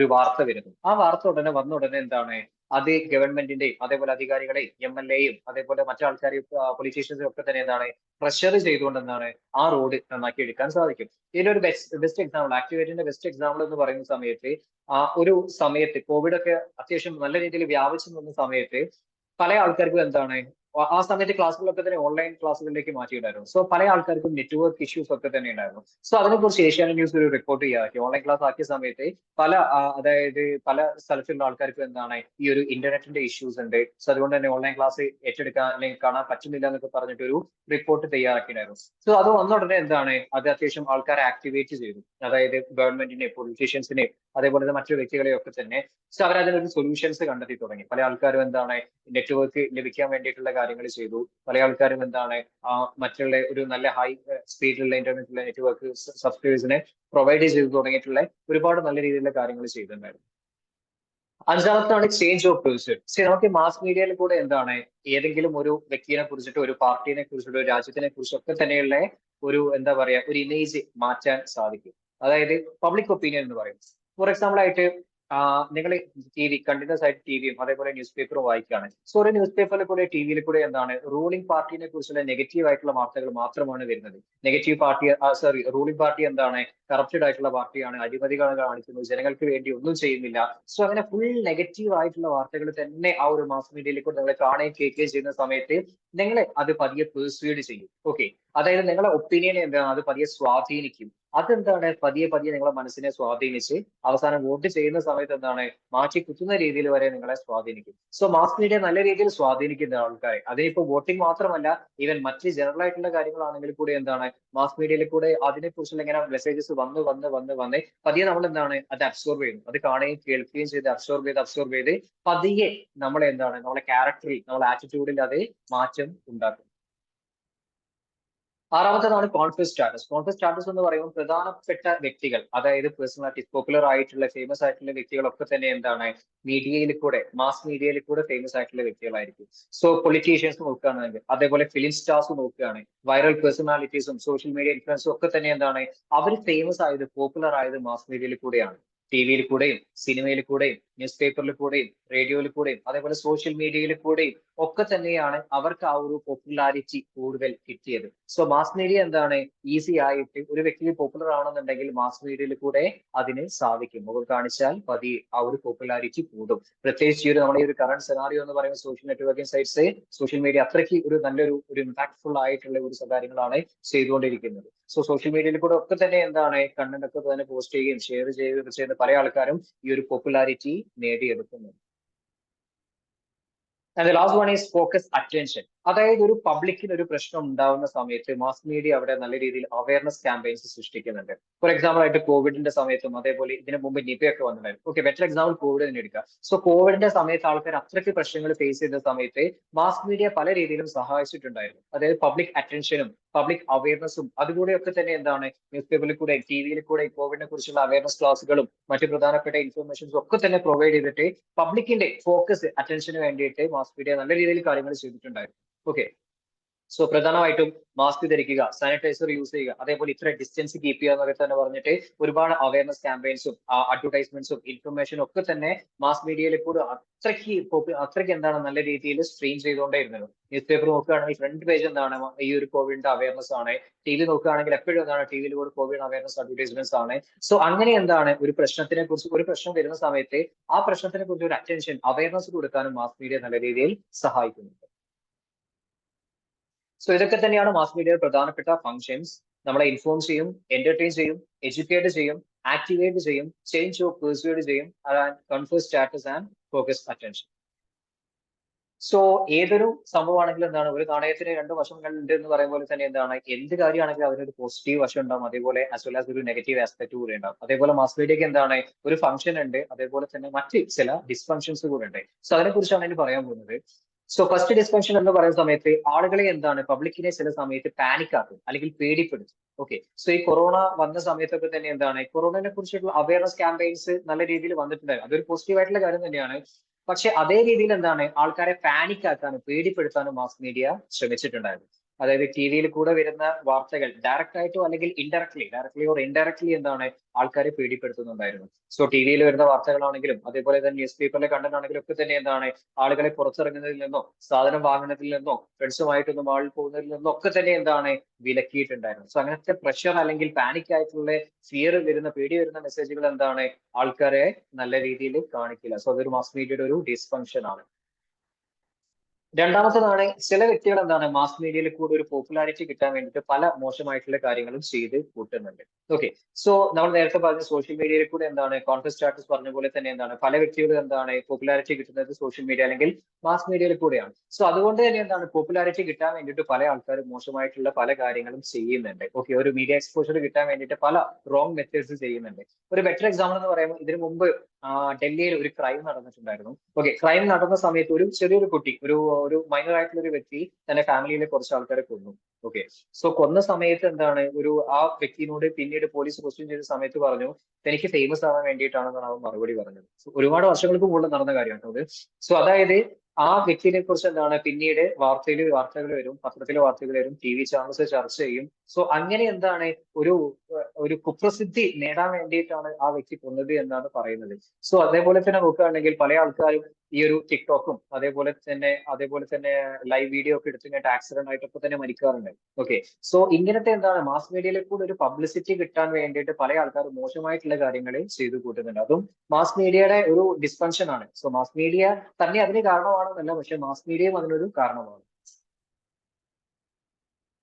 ഒരു വാർത്ത വരുന്നു. ആ വാർത്ത ഉടനെ വന്ന ഉടനെ എന്താണ് അത് ഗവൺമെന്റിന്റെയും അതേപോലെ അധികാരികളെയും MLA യും അതേപോലെ മറ്റാൾക്കാരെയും പൊളിറ്റീഷ്യൻസും ഒക്കെ തന്നെ എന്താണ് പ്രഷർ ചെയ്തുകൊണ്ട് എന്താണ് ആ റോഡ് നന്നാക്കി എടുക്കാൻ സാധിക്കും. ഇതിലൊരു ബെസ്റ്റ് എക്സാമ്പിൾ, ആക്ടിവേറ്റിന്റെ ബെസ്റ്റ് എക്സാമ്പിൾ എന്ന് പറയുന്ന സമയത്ത് ഒരു സമയത്ത് കോവിഡ് ഒക്കെ അത്യാവശ്യം നല്ല രീതിയിൽ വ്യാപിച്ചു നിന്ന സമയത്ത് പല ആൾക്കാർക്കും എന്താണ് ആ സമയത്ത് ക്ലാസ്സുകളൊക്കെ തന്നെ ഓൺലൈൻ ക്ലാസ്സുകളിലേക്ക് മാറ്റിയിട്ടായിരുന്നു. സോ പല ആൾക്കാർക്കും നെറ്റ്വർക്ക് ഇഷ്യൂസ് ഒക്കെ തന്നെ ഉണ്ടായിരുന്നു. സോ അതിനെക്കുറിച്ച് ഏഷ്യാനെറ്റ് ന്യൂസ് ഒരു റിപ്പോർട്ട് ചെയ്യാക്കി. ഓൺലൈൻ ക്ലാസ് ആക്കിയ സമയത്ത് പല അതായത് പല സ്ഥലത്തുള്ള ആൾക്കാർക്ക് എന്താണ് ഈ ഒരു ഇന്റർനെറ്റിന്റെ ഇഷ്യൂസ് ഉണ്ട്. സോ അതുകൊണ്ട് തന്നെ ഓൺലൈൻ ക്ലാസ് ഏറ്റെടുക്കാൻ അല്ലെങ്കിൽ കാണാൻ പറ്റുന്നില്ല എന്നൊക്കെ പറഞ്ഞിട്ട് ഒരു റിപ്പോർട്ട് തയ്യാറാക്കിയിട്ടുണ്ടായിരുന്നു. സോ അത് വന്ന ഉടനെ എന്താണ് അത് അത്യാവശ്യം ആൾക്കാരെ ആക്ടിവേറ്റ് ചെയ്തു. അതായത് ഗവൺമെന്റിനെ, പൊളിറ്റീഷ്യൻസിനെ അതേപോലെ മറ്റു വ്യക്തികളെയും ഒക്കെ തന്നെ. സോ അവരതിനൊരു സൊല്യൂഷൻസ് കണ്ടെത്തി തുടങ്ങി. പല ആൾക്കാരും എന്താണ് നെറ്റ്വർക്ക് ലഭിക്കാൻ വേണ്ടിയിട്ടുള്ള കാര്യങ്ങൾ ചെയ്തു. പല ആൾക്കാരും എന്താണ് മറ്റുള്ള ഒരു നല്ല ഹൈ സ്പീഡിലുള്ള ഇന്റർനെറ്റുള്ള നെറ്റ്വർക്ക് സബ്സ്ക്രൈബേഴ്സിനെ പ്രൊവൈഡ് ചെയ്തു തുടങ്ങിയിട്ടുള്ള ഒരുപാട് നല്ല രീതിയിലുള്ള കാര്യങ്ങൾ ചെയ്തിട്ടുണ്ടായിരുന്നു. അഞ്ചാമത്താണ് ചേഞ്ച് ഓഫ് പേഴ്സൺ. നമുക്ക് മാസ് മീഡിയയിൽ കൂടെ എന്താണ് ഏതെങ്കിലും ഒരു വ്യക്തിയെ കുറിച്ചിട്ട്, ഒരു പാർട്ടിനെ കുറിച്ചിട്ട്, ഒരു രാജ്യത്തിനെ കുറിച്ചൊക്കെ തന്നെയുള്ള ഒരു എന്താ പറയാ ഒരു ഇമേജ് മാറ്റാൻ സാധിക്കും. അതായത് പബ്ലിക് ഒപ്പീനിയൻ എന്ന് പറയും. ഫോർ എക്സാമ്പിൾ ആയിട്ട് നിങ്ങൾ കണ്ടിന്യൂസ് ആയിട്ട് ടിവിയും അതേപോലെ ന്യൂസ് പേപ്പറും വായിക്കുകയാണ്. സോ ഒരു ന്യൂസ് പേപ്പറിൽ കൂടെ ടിവിയിൽ കൂടെ എന്താണ് റൂളിംഗ് പാർട്ടിനെ കുറിച്ചുള്ള നെഗറ്റീവ് ആയിട്ടുള്ള വാർത്തകൾ മാത്രമാണ് വരുന്നത്. നെഗറ്റീവ് പാർട്ടി റൂളിംഗ് പാർട്ടി എന്താണ് കറപ്റ്റഡ് ആയിട്ടുള്ള പാർട്ടിയാണ്, അഴിമതികൾ കാണിക്കുന്നു, ജനങ്ങൾക്ക് വേണ്ടി ഒന്നും ചെയ്യുന്നില്ല. സോ അങ്ങനെ ഫുൾ നെഗറ്റീവ് ആയിട്ടുള്ള വാർത്തകൾ തന്നെ ആ ഒരു മാസ് മീഡിയയിൽ കൂടെ നിങ്ങൾ കാണുകയും കേൾക്കുകയും ചെയ്യുന്ന സമയത്ത് നിങ്ങളെ അത് പതിയെ പെർസ്യൂഡ് ചെയ്യും. ഓക്കെ, അതായത് നിങ്ങളെ ഒപ്പീനിയനെ എന്താണ് അത് പതിയെ സ്വാധീനിക്കും. അതെന്താണ് പതിയെ പതിയെ നിങ്ങളെ മനസ്സിനെ സ്വാധീനിച്ച് അവസാനം വോട്ട് ചെയ്യുന്ന സമയത്ത് എന്താണ് മാറ്റി കുത്തുന്ന രീതിയിൽ വരെ നിങ്ങളെ സ്വാധീനിക്കും. സോ മാസ് മീഡിയ നല്ല രീതിയിൽ സ്വാധീനിക്കുന്ന ആൾക്കാരെ, അതിനിപ്പോ വോട്ടിംഗ് മാത്രമല്ല, ഈവൻ മറ്റ് ജനറൽ ആയിട്ടുള്ള കാര്യങ്ങളാണെങ്കിൽ കൂടി എന്താണ് മാസ് മീഡിയയിൽ കൂടെ അതിനെക്കുറിച്ചുള്ള ഇങ്ങനെ മെസ്സേജസ് വന്ന് പതിയെ നമ്മൾ എന്താണ് അത് അബ്സോർബ് ചെയ്യുന്നു. അത് കാണുകയും കേൾക്കുകയും ചെയ്ത് അബ്സോർബ് ചെയ്ത് പതിയെ നമ്മളെ എന്താണ് നമ്മളെ ക്യാരക്ടറിൽ, നമ്മളെ ആറ്റിറ്റ്യൂഡിൽ അത് മാറ്റം ഉണ്ടാക്കും. ആറാമത്തേതാണ് കോൺഫിഡൻസ് സ്റ്റാറ്റസ്. കോൺഫിഡൻസ് സ്റ്റാറ്റസ് എന്ന് പറയുമ്പോൾ പ്രധാനപ്പെട്ട വ്യക്തികൾ, അതായത് പേഴ്സണാലിറ്റീസ്, പോപ്പുലർ ആയിട്ടുള്ള ഫേമസ് ആയിട്ടുള്ള വ്യക്തികളൊക്കെ തന്നെ എന്താണ് മീഡിയയിൽ കൂടെ, മാസ് മീഡിയയിൽ കൂടെ ഫേമസ് ആയിട്ടുള്ള വ്യക്തികളായിരിക്കും. സോ പൊളിറ്റീഷ്യൻസ് നോക്കുകയാണെങ്കിൽ, അതേപോലെ ഫിലിം സ്റ്റാർസ് നോക്കുകയാണ്, വൈറൽ പേഴ്സണാലിറ്റീസും സോഷ്യൽ മീഡിയ ഇൻഫ്ലുവൻസും ഒക്കെ തന്നെ എന്താണ് അവർ ഫേമസ് ആയത്, പോപ്പുലർ ആയത് മാസ് മീഡിയയിൽ കൂടെയാണ്. ടിവിയിൽ കൂടെയും സിനിമയിൽ കൂടെയും ന്യൂസ് പേപ്പറിൽ കൂടെയും റേഡിയോയിൽ കൂടെയും അതേപോലെ സോഷ്യൽ മീഡിയയിൽ കൂടെയും ഒക്കെ തന്നെയാണ് അവർക്ക് ആ ഒരു പോപ്പുലാരിറ്റി കൂടുതൽ കിട്ടിയത്. സോ മാസ് മീഡിയ എന്താണ് ഈസി ആയിട്ട് ഒരു വ്യക്തി പോപ്പുലർ ആണെന്നുണ്ടെങ്കിൽ മാസ് മീഡിയയിൽ കൂടെ അതിന് സാധിക്കും. മുഖം കാണിച്ചാൽ പതിയെ ആ ഒരു പോപ്പുലാരിറ്റി കൂടും. പ്രത്യേകിച്ച് ഈ ഒരു നമ്മുടെ ഈ ഒരു കറന്റ് സെനാറിയോ എന്ന് പറയുന്ന social networking sites, social media അത്രയ്ക്ക് ഒരു നല്ലൊരു ഇമ്പാക്ട്ഫുൾ ആയിട്ടുള്ള ഒരു കാര്യങ്ങളാണ് ചെയ്തുകൊണ്ടിരിക്കുന്നത്. സോ സോഷ്യൽ മീഡിയയിൽ കൂടെ ഒക്കെ തന്നെ എന്താണ് കണ്ടന്റ് ഒക്കെ തന്നെ പോസ്റ്റ് ചെയ്യുകയും ഷെയർ ചെയ്യുകയും ചെയ്യുന്ന പല ആൾക്കാരും ഈ ഒരു പോപ്പുലാരിറ്റി നേടിയെടുക്കുന്നു. And last one is focus attention. അതായത് ഒരു പബ്ലിക്കിന് ഒരു പ്രശ്നം ഉണ്ടാവുന്ന സമയത്ത് മാസ് മീഡിയ അവിടെ നല്ല രീതിയിൽ അവയർനെസ് ക്യാമ്പയിൻസ് സൃഷ്ടിക്കുന്നുണ്ട്. ഫോർ എക്സാമ്പിൾ ആയിട്ട് കോവിഡിന്റെ സമയത്തും അതേപോലെ ഇതിനു മുമ്പ് നിപയൊക്കെ വന്നിട്ടുണ്ടായിരുന്നു. ഓക്കെ, ബെറ്റർ എക്സാമ്പിൾ കോവിഡ് തന്നെ എടുക്കുക. സോ കോവിഡിന്റെ സമയത്ത് ആൾക്കാർ അത്രയ്ക്ക് പ്രശ്നങ്ങൾ ഫേസ് ചെയ്ത സമയത്ത് മാസ് മീഡിയ പല രീതിയിലും സഹായിച്ചിട്ടുണ്ടായിരുന്നു. അതായത് പബ്ലിക് അറ്റൻഷനും പബ്ലിക് അവയർനെസ്സും അതുകൂടെയൊക്കെ തന്നെ എന്താണ് ന്യൂസ് പേപ്പറിൽ കൂടെ ടിവിയിൽ കൂടെ കോവിഡിനെ കുറിച്ചുള്ള അവയർനെസ് ക്ലാസ്സുകളും മറ്റു പ്രധാനപ്പെട്ട ഇൻഫർമേഷൻസും ഒക്കെ തന്നെ പ്രൊവൈഡ് ചെയ്തിട്ട് പബ്ലിക്കിന്റെ ഫോക്കസ് അറ്റൻഷന് വേണ്ടിയിട്ട് മാസ് മീഡിയ നല്ല രീതിയിൽ കാര്യങ്ങൾ ചെയ്തിട്ടുണ്ടായിരുന്നു. ഓക്കെ, സോ പ്രധാനമായിട്ടും മാസ്ക് ധരിക്കുക, സാനിറ്റൈസർ യൂസ് ചെയ്യുക, അതേപോലെ ഇത്ര ഡിസ്റ്റൻസ് കീപ്പ് ചെയ്യുക എന്നൊക്കെ തന്നെ പറഞ്ഞിട്ട് ഒരുപാട് അവയർനെസ് ക്യാമ്പയിൻസും അഡ്വർടൈസ്മെന്റ്സും ഇൻഫർമേഷനും ഒക്കെ തന്നെ മാസ് മീഡിയയിൽ കൂടെ അത്രയ്ക്ക് എന്താണ് നല്ല രീതിയിൽ സ്ട്രീം ചെയ്തുകൊണ്ടേയിരുന്നത്. ന്യൂസ് പേപ്പർ നോക്കുകയാണെങ്കിൽ ഫ്രണ്ട് പേജ് എന്താണ് ഈ ഒരു കോവിഡിന്റെ അവയർനെസ് ആണ്. ടി വി നോക്കുകയാണെങ്കിൽ എപ്പോഴും എന്താണ് ടി വിയിൽ കൂടെ കോവിഡ് അവയർനെസ് അഡ്വർടൈസ്മെന്റ്സ് ആണ്. സോ അങ്ങനെ എന്താണ് ഒരു പ്രശ്നത്തിനെ കുറിച്ച്, ഒരു പ്രശ്നം വരുന്ന സമയത്ത് ആ പ്രശ്നത്തിനെ കുറിച്ച് ഒരു അറ്റൻഷൻ അവയർനെസ് കൊടുക്കാനും മാസ് മീഡിയ നല്ല രീതിയിൽ സഹായിക്കുന്നുണ്ട്. സോ ഇതൊക്കെ തന്നെയാണ് മാസ് മീഡിയയുടെ പ്രധാനപ്പെട്ട ഫങ്ഷൻസ്. നമ്മളെ ഇൻഫോം ചെയ്യും, എന്റർടൈൻ ചെയ്യും, എഡ്യൂക്കേറ്റ് ചെയ്യും, ആക്ടിവേറ്റ് ചെയ്യും, ചേഞ്ച് ഓഫ് പെർസ്യൂഡ് ചെയ്യും, confer status and focus attention. So ഏതൊരു സംഭവമാണെങ്കിലും എന്താണ്, ഒരു നാണയത്തിന് രണ്ട് വശങ്ങളുണ്ട് എന്ന് പറയുന്ന പോലെ തന്നെ എന്താണ്, എന്ത് കാര്യമാണെങ്കിലും അതിനൊരു പോസിറ്റീവ് വശം ഉണ്ടാവും, അതേപോലെ ആസ് വെൽ ആസ് ഒരു നെഗറ്റീവ് ആസ്പെക്ട് കൂടെ ഉണ്ടാവും. അതേപോലെ മാസ് മീഡിയക്ക് എന്താണ്, ഒരു ഫംഗ്ഷൻ ഉണ്ട്, അതേപോലെ തന്നെ മറ്റ് ചില ഡിസ്ഫങ്ഷൻസ് കൂടെ ഉണ്ട്. സോ അതിനെ കുറിച്ചാണ് ഇനി പറയാൻ പോകുന്നത്. സോ ഫസ്റ്റ് ഡിസ്ഫങ്ഷൻ എന്ന് പറയുന്ന സമയത്ത് ആളുകളെ എന്താണ്, പബ്ലിക്കിനെ ചില സമയത്ത് പാനിക് ആക്കും അല്ലെങ്കിൽ പേടിപ്പെടുത്തും. ഓക്കെ, സോ ഈ കൊറോണ വന്ന സമയത്തൊക്കെ തന്നെ എന്താണ്, കൊറോണയെ കുറിച്ചുള്ള അവയർനെസ് ക്യാമ്പയിൻസ് നല്ല രീതിയിൽ വന്നിട്ടുണ്ടായിരുന്നു. അതൊരു പോസിറ്റീവ് ആയിട്ടുള്ള കാര്യം തന്നെയാണ്. പക്ഷെ അതേ രീതിയിൽ എന്താണ്, ആൾക്കാരെ പാനിക് ആക്കാനും പേടിപ്പെടുത്താനും മാസ് മീഡിയ ശ്രമിച്ചിട്ടുണ്ടായിരുന്നു. അതായത് ടി വിയിൽ കൂടെ വരുന്ന വാർത്തകൾ ഡയറക്റ്റ് ആയിട്ടോ അല്ലെങ്കിൽ ഡയറക്ട്ലി ഓർ ഇൻഡയറക്ട്ലി എന്താണ്, ആൾക്കാരെ പേടിപ്പെടുത്തുന്നുണ്ടായിരുന്നു. സോ ടി വിയിൽ വരുന്ന വാർത്തകളാണെങ്കിലും അതേപോലെ തന്നെ ന്യൂസ് പേപ്പറിലെ കണ്ടന്റ് ആണെങ്കിലും ഒക്കെ തന്നെ എന്താണ്, ആളുകളെ പുറത്തിറങ്ങുന്നതിൽ നിന്നോ സാധനം വാങ്ങുന്നതിൽ നിന്നോ ഫ്രണ്ട്സുമായിട്ടൊന്ന് മാളിൽ പോകുന്നതിൽ നിന്നോ ഒക്കെ തന്നെ എന്താണ്, വിലക്കിയിട്ടുണ്ടായിരുന്നു. സോ അങ്ങനത്തെ പ്രഷർ അല്ലെങ്കിൽ പാനിക് ആയിട്ടുള്ള ഫിയർ വരുന്ന, പേടി വരുന്ന മെസ്സേജുകൾ എന്താണ്, ആൾക്കാരെ നല്ല രീതിയിൽ കാണിക്കില്ല. സോ അതൊരു മാസ് മീഡിയയുടെ ഒരു ഡിസ്ഫങ്ഷൻ ആണ്. രണ്ടാമത്തതാണ്, ചില വ്യക്തികൾ എന്താണ്, മാസ് മീഡിയയിൽ കൂടെ ഒരു പോപ്പുലാരിറ്റി കിട്ടാൻ വേണ്ടിയിട്ട് പല മോശമായിട്ടുള്ള കാര്യങ്ങളും ചെയ്ത് കൂട്ടുന്നുണ്ട്. ഓക്കെ, സോ നമ്മൾ നേരത്തെ പറഞ്ഞ സോഷ്യൽ മീഡിയയിൽ കൂടെ എന്താണ്, കോൺഫിഡൻസ് സ്റ്റാറ്റസ് പറഞ്ഞ പോലെ തന്നെ എന്താണ്, പല വ്യക്തികളും എന്താണ് പോപ്പുലാരിറ്റി കിട്ടുന്നത് സോഷ്യൽ മീഡിയ അല്ലെങ്കിൽ മാസ് മീഡിയയിൽ കൂടെയാണ്. സോ അതുകൊണ്ട് തന്നെ എന്താണ്, പോപ്പുലാരിറ്റി കിട്ടാൻ വേണ്ടിയിട്ട് പല ആൾക്കാരും മോശമായിട്ടുള്ള പല കാര്യങ്ങളും ചെയ്യുന്നുണ്ട്. ഓക്കെ, ഒരു മീഡിയ എക്സ്പോഷർ കിട്ടാൻ വേണ്ടിയിട്ട് പല റോങ് മെത്തേഡ്സ് ചെയ്യുന്നുണ്ട്. ഒരു ബെറ്റർ എക്സാമ്പിൾ എന്ന് പറയുമ്പോൾ ഇതിനു മുമ്പ് ഡൽഹിയിൽ ഒരു ക്രൈം നടന്നിട്ടുണ്ടായിരുന്നു. ഓക്കെ, ക്രൈം നടന്ന സമയത്ത് ഒരു ചെറിയൊരു കുട്ടി, ഒരു മൈനർ ആയിട്ടുള്ള ഒരു വ്യക്തി തന്റെ ഫാമിലിയിലെ കുറച്ച് ആൾക്കാരെ കൊന്നു. ഓക്കെ, സോ കൊന്ന സമയത്ത് എന്താണ്, ആ വ്യക്തിനോട് പിന്നീട് പോലീസ് ക്വസ്റ്റ്യൻ ചെയ്ത സമയത്ത് പറഞ്ഞു, തനിക്ക് ഫേമസ് ആവാൻ വേണ്ടിയിട്ടാണെന്നാണ് അവൻ മറുപടി പറഞ്ഞത്. So, ഒരുപാട് വർഷങ്ങൾക്ക് മുകളിൽ നടന്ന കാര്യമാണ് അത്. സോ അതായത് ആ വ്യക്തിനെ കുറിച്ച് എന്താണ്, പിന്നീട് വാർത്തകൾ വരും, പത്രത്തിലെ വാർത്തകൾ വരും, ടി വി ചാനൽസ് ചർച്ച ചെയ്യും. സോ അങ്ങനെ എന്താണ്, ഒരു ഒരു കുപ്രസിദ്ധി നേടാൻ വേണ്ടിയിട്ടാണ് ആ വ്യക്തി കൊന്നത് എന്നാണ് പറയുന്നത്. സോ അതേപോലെ തന്നെ നോക്കുകയാണെങ്കിൽ പല ആൾക്കാരും ഈ ഒരു ടിക്ടോക്കും അതേപോലെ തന്നെ ലൈവ് വീഡിയോ ഒക്കെ എടുത്തിട്ട് ആക്സിഡന്റ് ആയിട്ടൊക്കെ തന്നെ മരിക്കാറുണ്ട്. ഓക്കെ, സോ ഇങ്ങനത്തെ എന്താണ്, മാസ് മീഡിയയിൽ കൂടെ ഒരു പബ്ലിസിറ്റി കിട്ടാൻ വേണ്ടിയിട്ട് പല ആൾക്കാരും മോശമായിട്ടുള്ള കാര്യങ്ങൾ ചെയ്തു കൂട്ടുന്നുണ്ട്. അതും മാസ് മീഡിയയുടെ ഒരു ഡിസ്ഫങ്ഷൻ ആണ്. സോ മാസ് മീഡിയ തന്നെ അതിന് കാരണമാണെന്നല്ല, പക്ഷെ മാസ് മീഡിയയും അതിനൊരു കാരണമാണ്.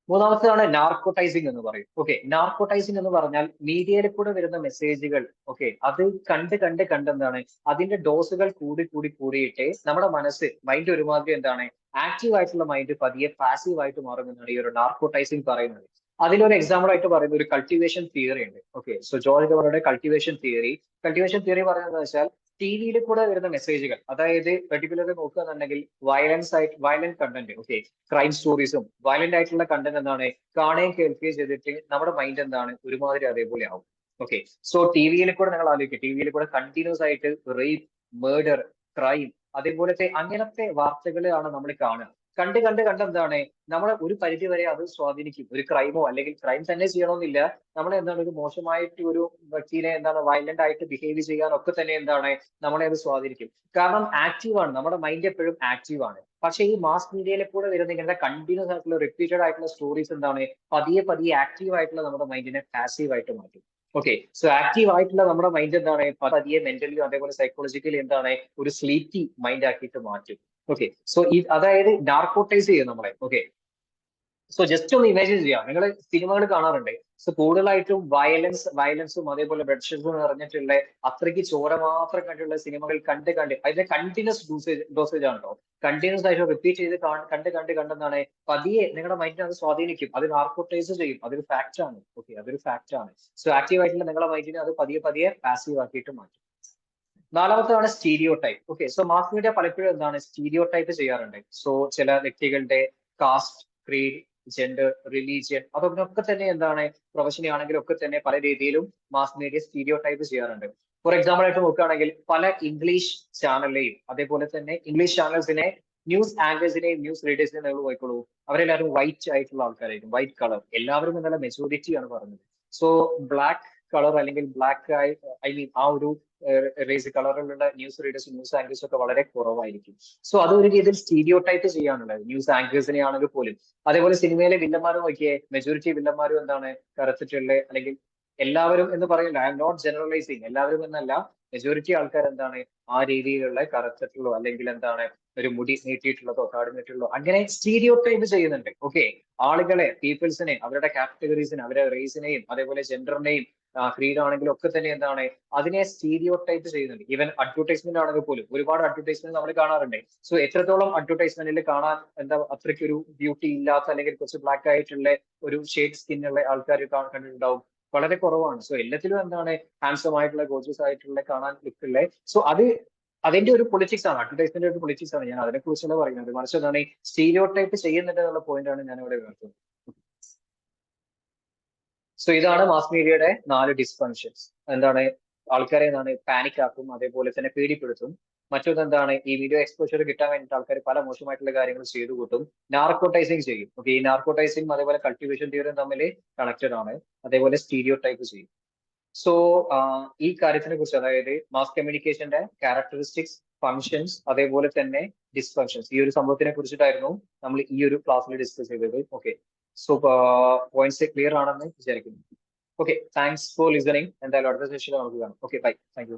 മൂന്നാമത്തേതാണ് നാർക്കോട്ടൈസിങ് എന്ന് പറയും. ഓക്കെ, നാർക്കോട്ടൈസിങ് എന്ന് പറഞ്ഞാൽ മീഡിയയിൽ കൂടെ വരുന്ന മെസ്സേജുകൾ, ഓക്കെ, അത് കണ്ട് എന്താണ്, അതിന്റെ ഡോസുകൾ കൂടിയിട്ട് നമ്മുടെ മൈൻഡ് ഒരുമാതിരി എന്താണ്, ആക്റ്റീവ് ആയിട്ടുള്ള മൈൻഡ് പതിയെ പാസീവ് ആയിട്ട് മാറുമെന്നാണ് ഈ ഒരു നാർക്കോട്ടൈസിങ് പറയുന്നത്. അതിലൊരു എക്സാമ്പിൾ ആയിട്ട് പറയുന്ന ഒരു കൾട്ടിവേഷൻ തിയറി ഉണ്ട്. ഓക്കെ, സോ ജോർജ് ഗവറുടെ കൾട്ടിവേഷൻ തിയറി പറയുന്നത് വെച്ചാൽ ടി വിയിൽ കൂടെ വരുന്ന മെസ്സേജുകൾ, അതായത് പെർട്ടിക്കുലർലി നോക്കുകയാണെന്നുണ്ടെങ്കിൽ വയലന്റ് കണ്ടന്റ്, ഓക്കെ, ക്രൈം സ്റ്റോറീസും വയലന്റ് ആയിട്ടുള്ള കണ്ടന്റ് എന്താണ്, കാണുകയും കേൾക്കുകയും ചെയ്തിട്ട് നമ്മുടെ മൈൻഡ് എന്താണ്, ഒരുമാതിരി അതേപോലെ ആവും. ഓക്കെ, സോ ടി വിയിൽ കൂടെ നിങ്ങൾ ആലോചിക്കുക, ടി വിയിൽ കൂടെ കണ്ടിന്യൂസ് ആയിട്ട് റേപ്പ്, മേർഡർ, ക്രൈം, അതേപോലത്തെ അങ്ങനത്തെ വാർത്തകളാണ് നമ്മൾ കാണുക. കണ്ട് എന്താണ്, നമ്മളെ ഒരു പരിധി വരെ അത് സ്വാധീനിക്കും. ഒരു ക്രൈമോ അല്ലെങ്കിൽ ക്രൈം തന്നെ ചെയ്യണമെന്നില്ല, നമ്മളെ എന്താണ്, ഒരു മോശമായിട്ട് ഒരു വ്യക്തിനെ എന്താണ് വയലന്റ് ആയിട്ട് ബിഹേവ് ചെയ്യാനൊക്കെ തന്നെ എന്താണ്, നമ്മളെ അത് സ്വാധീനിക്കും. കാരണം ആക്റ്റീവ് ആണ്, നമ്മുടെ മൈൻഡ് എപ്പോഴും ആക്റ്റീവ് ആണ്. പക്ഷെ ഈ മാസ് മീഡിയയിൽ കൂടെ വരുന്ന ഇങ്ങനത്തെ കണ്ടിന്യൂസ് ആയിട്ടുള്ള റിപ്പീറ്റഡ് ആയിട്ടുള്ള സ്റ്റോറീസ് എന്താണ്, പതിയെ ആക്റ്റീവ് ആയിട്ടുള്ള നമ്മുടെ മൈൻഡിനെ പാസീവ് ആയിട്ട് മാറ്റും. ഓക്കെ, സോ ആക്റ്റീവ് ആയിട്ടുള്ള നമ്മുടെ മൈൻഡ് എന്താണ്, പതിയെ മെന്റലി അതേപോലെ സൈക്കോളജിക്കലി എന്താണ്, ഒരു സ്ലീപ്പി മൈൻഡ് ആക്കിയിട്ട് മാറ്റും. ഓക്കെ, സോ അതായത് നാർക്കോട്ടൈസ് ചെയ്യും നമ്മളെ. ഓക്കെ, സോ ജസ്റ്റ് ഒന്ന് ഇമാജിൻ ചെയ്യാം, നിങ്ങൾ സിനിമകൾ കാണാറുണ്ട്. സോ കൂടുതലായിട്ടും വയലൻസും അതേപോലെ ബ്ലഡ് ഷെഡ്സും നിറഞ്ഞിട്ടുള്ള, അത്രയ്ക്ക് ചോര മാത്രം കണ്ടുള്ള സിനിമകൾ കണ്ട് അതിന്റെ കണ്ടിന്യൂസ് ഡോസേജ് ആണ് കേട്ടോ. കണ്ടിന്യൂസ് ആയിട്ട് റിപ്പീറ്റ് ചെയ്ത് കണ്ടെന്നാണ് പതിയെ നിങ്ങളുടെ മൈൻഡിനെ അത് സ്വാധീനിക്കും, അത് നാർക്കോട്ടൈസ് ചെയ്യും. അതൊരു ഫാക്ട് ആണ്. ഓക്കെ, അതൊരു ഫാക്ട് ആണ്. സോ ആക്റ്റീവ് ആയിട്ടുള്ള നിങ്ങളുടെ മൈൻഡിനെ അത് പതിയെ പാസീവ് ആക്കിയിട്ട് മാറ്റും. നാലാമത്തതാണ് stereotype. Okay, so mass media പലപ്പോഴും എന്താണ്, സ്റ്റീരിയോ ടൈപ്പ് ചെയ്യാറുണ്ട്. സോ ചില വ്യക്തികളുടെ കാസ്റ്റ്, ക്രീഡ്, ജെൻഡർ, റിലീജിയൻ, അതൊക്കെ തന്നെ എന്താണ്, പ്രൊഫഷണൽ ആണെങ്കിലും ഒക്കെ തന്നെ പല രീതിയിലും മാസ് മീഡിയ സ്റ്റീരിയോ ടൈപ്പ് ചെയ്യാറുണ്ട്. ഫോർ എക്സാമ്പിൾ ആയിട്ട് നോക്കുകയാണെങ്കിൽ പല ഇംഗ്ലീഷ് ചാനലിലെയും അതേപോലെ തന്നെ ഇംഗ്ലീഷ് ചാനൽസിനെ, ന്യൂസ് ആങ്കേഴ്സിനെയും ന്യൂസ് റീഡേഴ്സിനെയും നിങ്ങൾ പോയിക്കോളൂ, അവരെല്ലാവരും വൈറ്റ് ആയിട്ടുള്ള ആൾക്കാരായിരിക്കും, വൈറ്റ് കളർ. എല്ലാവരും എന്നുള്ള മെജോറിറ്റി ആണ് പറഞ്ഞത്. സോ ബ്ലാക്ക് കളർ അല്ലെങ്കിൽ ബ്ലാക്ക് ആയി, ഐ മീൻ ആ ഒരു റേസ് കളറിലുള്ള ന്യൂസ് റീഡേഴ്സും ന്യൂസ് ആങ്കേഴ്സും ഒക്കെ വളരെ കുറവായിരിക്കും. സോ അത് ഒരു രീതിയിൽ സ്റ്റീരിയോ ടൈപ്പ് ചെയ്യാനുള്ളത് ന്യൂസ് ആങ്കേഴ്സിനെ ആണെങ്കിൽ പോലും. അതേപോലെ സിനിമയിലെ വില്ലന്മാരും നോക്കിയേ, മെജോറിറ്റി വില്ലന്മാരും എന്താണ്, കറുത്തിട്ടുള്ള, അല്ലെങ്കിൽ എല്ലാവരും എന്ന് പറയില്ല, ഐ എം നോട്ട് ജനറലൈസിങ്, എല്ലാവരും എന്നല്ല, മെജോറിറ്റി ആൾക്കാർ എന്താണ്, ആ രീതിയിലുള്ള കറുത്തിട്ടുള്ളോ അല്ലെങ്കിൽ എന്താണ്, ഒരു മുടി നീട്ടിയിട്ടുള്ളതോ കാട് നീട്ടിയിട്ടുള്ളതോ, അങ്ങനെ സ്റ്റീരിയോ ടൈപ്പ് ചെയ്യുന്നുണ്ട്. ഓക്കെ, ആളുകളെ, പീപ്പിൾസിനെ, അവരുടെ കാറ്റഗറീസിനെ, അവരുടെ റേസിനെയും അതേപോലെ ജെൻഡറിനെയും ക്രീഡ് ആണെങ്കിലും ഒക്കെ തന്നെ എന്താണ് അതിനെ സ്റ്റീരിയോ ടൈപ്പ് ചെയ്യുന്നുണ്ട്. ഈവൻ അഡ്വർടൈസ്മെന്റ് ആണെങ്കിൽ പോലും ഒരുപാട് അഡ്വർടൈസ്മെന്റ് നമ്മൾ കാണാറുണ്ട്. സോ എത്രത്തോളം അഡ്വർടൈസ്മെന്റിൽ കാണാൻ എന്താ അത്രയ്ക്ക് ഒരു ബ്യൂട്ടി ഇല്ലാത്ത അല്ലെങ്കിൽ കുറച്ച് ബ്ലാക്ക് ആയിട്ടുള്ള ഒരു ഷെയ്ഡ് സ്കിന്നുള്ള ആൾക്കാർ കണ്ടിട്ടുണ്ടാവും, വളരെ കുറവാണ്. സോ എല്ലാത്തിലും എന്താണ് ഹാൻസം ആയിട്ടുള്ള ഗോർജിയസ് ആയിട്ടുള്ള കാണാൻ ലുക്കുള്ള. സോ അതിന്റെ ഒരു പൊളിറ്റിക്സ് ആണ്, അഡ്വർടൈസ്മെന്റ് ഒരു പൊളിറ്റിക്സ് ആണ്. ഞാൻ അതിനെ കുറിച്ചല്ല പറയുന്നത്, മറിച്ച് എന്താണ് സ്റ്റീരിയോ ടൈപ്പ് ചെയ്യുന്നുണ്ട് എന്നുള്ള പോയിന്റ് ആണ് ഞാൻ ഇവിടെ ഉയർത്തുന്നത്. സോ ഇതാണ് മാസ് മീഡിയയുടെ 4 ഡിസ്ഫങ്ഷൻസ്. എന്താണ് ആൾക്കാരെ എന്താണ് പാനിക് ആക്കും, അതേപോലെ തന്നെ പേടിപ്പെടുത്തും. മറ്റൊന്ന് എന്താണ് ഈ വീഡിയോ എക്സ്പോഷർ കിട്ടാൻ വേണ്ടിയിട്ട് ആൾക്കാർ പല മോശമായിട്ടുള്ള കാര്യങ്ങൾ ചെയ്തു കൂട്ടും. നാർക്കോട്ടൈസിങ് ചെയ്യും. ഓക്കെ, ഈ നാർക്കോട്ടൈസിങ് അതേപോലെ കൾട്ടിവേഷൻ തിയറിയും തമ്മിൽ കണക്റ്റഡ് ആണ്. അതേപോലെ സ്റ്റീരിയോ ടൈപ്പ് ചെയ്യും. സോ ഈ കാര്യത്തിനെ കുറിച്ച്, അതായത് മാസ് കമ്മ്യൂണിക്കേഷന്റെ ക്യാരക്ടറിസ്റ്റിക്സ്, ഫങ്ഷൻസ്, അതേപോലെ തന്നെ ഡിസ്ഫങ്ഷൻസ്, ഈ ഒരു സംഭവത്തിനെ കുറിച്ചിട്ടായിരുന്നു നമ്മൾ ഈ ഒരു ക്ലാസ്സിൽ ഡിസ്കസ് ചെയ്തത്. ഓക്കെ, സോ പോയിന്റ്സ് ക്ലിയർ ആണെന്ന് വിചാരിക്കുന്നു. Okay, thanks for listening. എന്തായാലും അടുത്ത സെഷനിൽ നമുക്ക് കാണാം. Okay, bye, thank U.